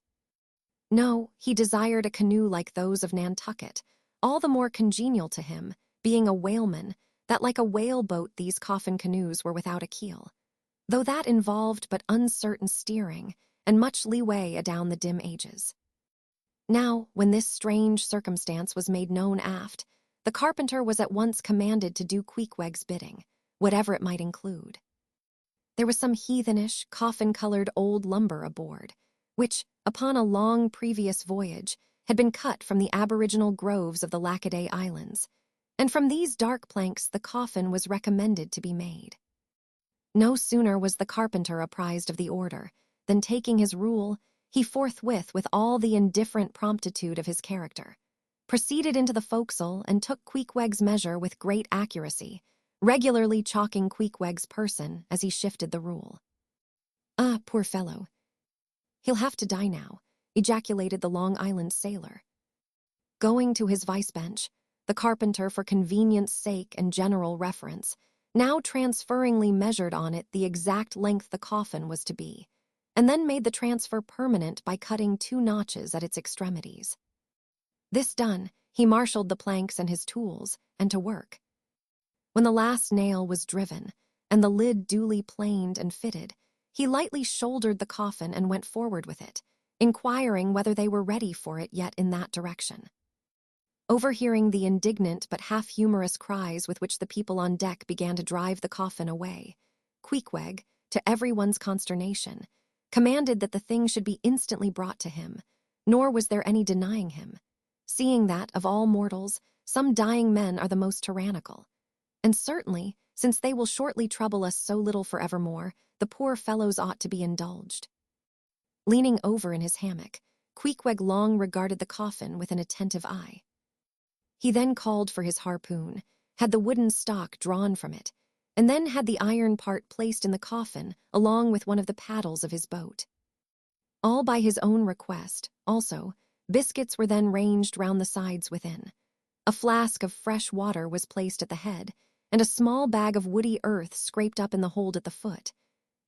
No, he desired a canoe like those of Nantucket, all the more congenial to him, being a whaleman, that like a whale-boat these coffin canoes were without a keel, though that involved but uncertain steering and much leeway adown the dim ages. Now, when this strange circumstance was made known aft, the carpenter was at once commanded to do Queequeg's bidding, whatever it might include. There was some heathenish, coffin-colored old lumber aboard, which, upon a long previous voyage, had been cut from the aboriginal groves of the Lackaday Islands, and from these dark planks the coffin was recommended to be made. No sooner was the carpenter apprised of the order than, taking his rule, he forthwith, with all the indifferent promptitude of his character, proceeded into the forecastle and took Queequeg's measure with great accuracy, regularly chalking Queequeg's person as he shifted the rule. "Ah, poor fellow. He'll have to die now," ejaculated the Long Island sailor. Going to his vice-bench, the carpenter, for convenience sake and general reference, now transferringly measured on it the exact length the coffin was to be, and then made the transfer permanent by cutting 2 notches at its extremities. This done, he marshaled the planks and his tools, and to work. When the last nail was driven, and the lid duly planed and fitted, he lightly shouldered the coffin and went forward with it, inquiring whether they were ready for it yet in that direction. Overhearing the indignant but half-humorous cries with which the people on deck began to drive the coffin away, Queequeg, to everyone's consternation, commanded that the thing should be instantly brought to him, nor was there any denying him, seeing that, of all mortals, some dying men are the most tyrannical. And certainly, since they will shortly trouble us so little forevermore, the poor fellows ought to be indulged. Leaning over in his hammock, Queequeg long regarded the coffin with an attentive eye. He then called for his harpoon, had the wooden stock drawn from it, and then had the iron part placed in the coffin along with one of the paddles of his boat. All by his own request, also, biscuits were then ranged round the sides within. A flask of fresh water was placed at the head, and a small bag of woody earth scraped up in the hold at the foot,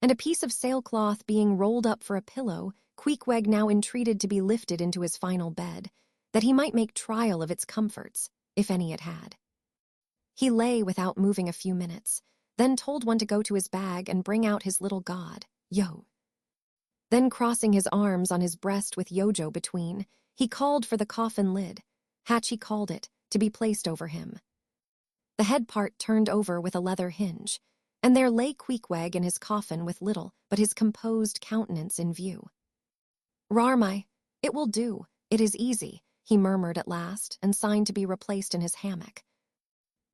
and a piece of sailcloth being rolled up for a pillow, Queequeg now entreated to be lifted into his final bed, that he might make trial of its comforts, if any it had. He lay without moving a few minutes, then told one to go to his bag and bring out his little god, Yo. Then, crossing his arms on his breast with Yojo between, he called for the coffin lid, Hatch he called it, to be placed over him. The head part turned over with a leather hinge, and there lay Queequeg in his coffin with little but his composed countenance in view. "Rarmy, it will do, it is easy," he murmured at last, and signed to be replaced in his hammock.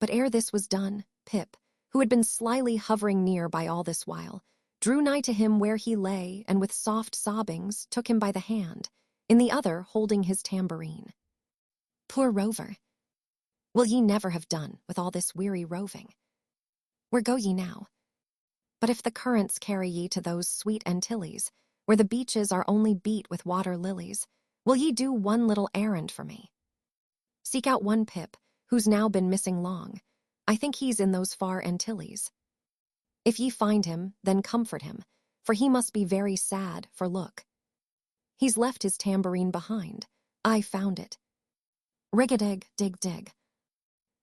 But ere this was done, Pip, who had been slyly hovering near by all this while, drew nigh to him where he lay, and with soft sobbings took him by the hand, in the other holding his tambourine. "Poor rover, will ye never have done with all this weary roving? Where go ye now? But if the currents carry ye to those sweet Antilles, where the beaches are only beat with water lilies, will ye do one little errand for me? Seek out one Pip, who's now been missing long. I think he's in those far Antilles. If ye find him, then comfort him, for he must be very sad, for look. He's left his tambourine behind. I found it. Rig-a-dig, dig-dig.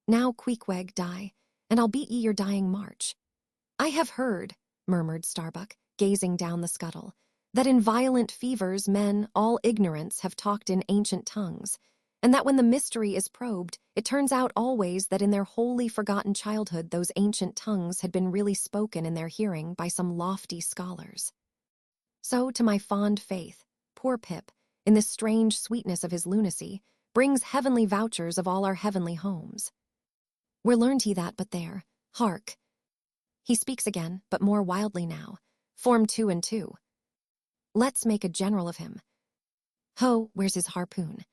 Now, Queequeg, die, and I'll beat ye your dying march. I have heard," murmured Starbuck, gazing down the scuttle, "that in violent fevers men, all ignorance, have talked in ancient tongues, and that when the mystery is probed, it turns out always that in their wholly forgotten childhood those ancient tongues had been really spoken in their hearing by some lofty scholars. So, to my fond faith, poor Pip, in this strange sweetness of his lunacy, brings heavenly vouchers of all our heavenly homes. Where learned he that but there? Hark! He speaks again, but more wildly now. Form 2 and 2. Let's make a general of him. Ho, where's his harpoon?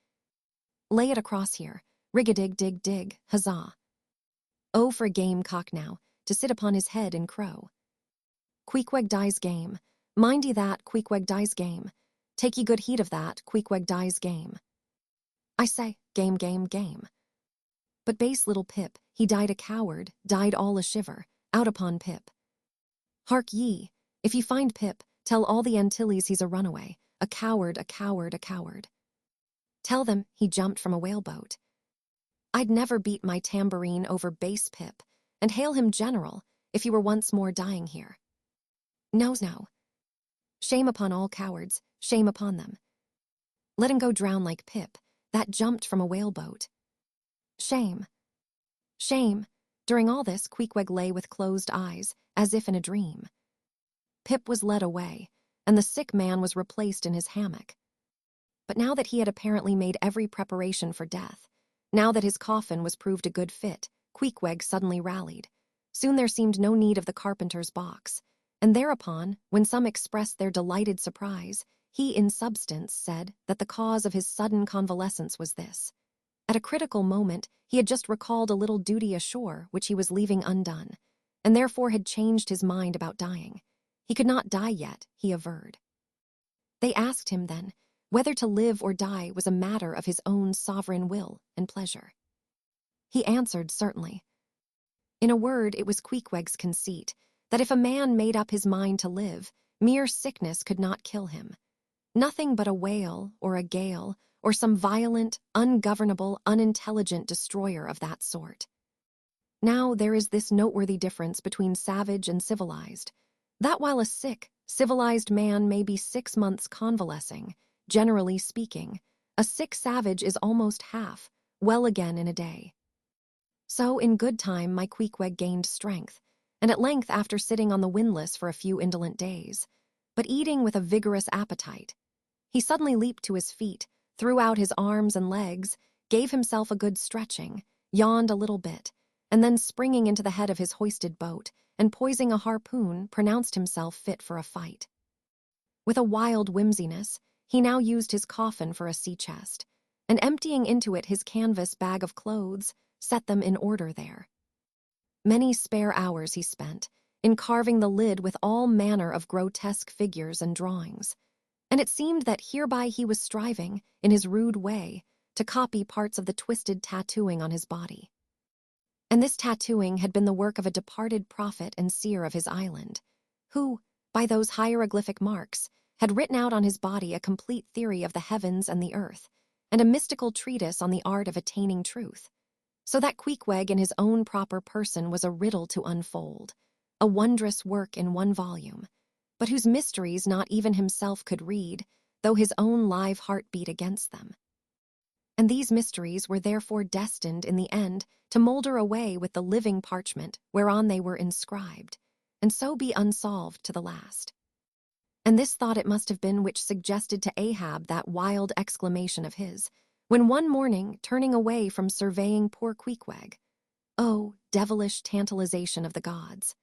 Lay it across here. Rig-a-dig, dig, dig, huzzah. Oh, for a gamecock now, to sit upon his head and crow. Queequeg dies game. Mind ye that, Queequeg dies game. Take ye good heed of that, Queequeg dies game. I say, game, game, game. But base little Pip, he died a coward, died all a shiver, out upon Pip. Hark ye, if ye find Pip, tell all the Antilles he's a runaway, a coward, a coward, a coward. Tell them he jumped from a whaleboat. I'd never beat my tambourine over base Pip, and hail him general, if he were once more dying here. No, no. Shame upon all cowards, shame upon them. Let him go drown like Pip, that jumped from a whaleboat. Shame. Shame. During all this, Queequeg lay with closed eyes, as if in a dream. Pip was led away, and the sick man was replaced in his hammock. But now that he had apparently made every preparation for death, now that his coffin was proved a good fit, Queequeg suddenly rallied. Soon there seemed no need of the carpenter's box, and thereupon, when some expressed their delighted surprise, he in substance said that the cause of his sudden convalescence was this. At a critical moment, he had just recalled a little duty ashore which he was leaving undone, and therefore had changed his mind about dying. He could not die yet, he averred. They asked him then whether to live or die was a matter of his own sovereign will and pleasure. He answered certainly. In a word, it was Queequeg's conceit that if a man made up his mind to live, mere sickness could not kill him. Nothing but a whale or a gale or some violent, ungovernable, unintelligent destroyer of that sort. Now there is this noteworthy difference between savage and civilized, that while a sick, civilized man may be 6 months convalescing, generally speaking, a sick savage is almost half, well again in a day. So in good time my Queequeg gained strength, and at length after sitting on the windlass for a few indolent days, but eating with a vigorous appetite, he suddenly leaped to his feet, threw out his arms and legs, gave himself a good stretching, yawned a little bit, and then springing into the head of his hoisted boat, and poising a harpoon, pronounced himself fit for a fight. With a wild whimsiness, he now used his coffin for a sea chest, and emptying into it his canvas bag of clothes, set them in order there. Many spare hours he spent in carving the lid with all manner of grotesque figures and drawings, and it seemed that hereby he was striving, in his rude way, to copy parts of the twisted tattooing on his body. And this tattooing had been the work of a departed prophet and seer of his island, who, by those hieroglyphic marks, had written out on his body a complete theory of the heavens and the earth, and a mystical treatise on the art of attaining truth. So that Queequeg in his own proper person was a riddle to unfold, a wondrous work in one volume, but whose mysteries not even himself could read, though his own live heart beat against them. And these mysteries were therefore destined in the end to moulder away with the living parchment whereon they were inscribed, and so be unsolved to the last. And this thought it must have been which suggested to Ahab that wild exclamation of his, when one morning, turning away from surveying poor Queequeg, "Oh, devilish tantalization of the gods!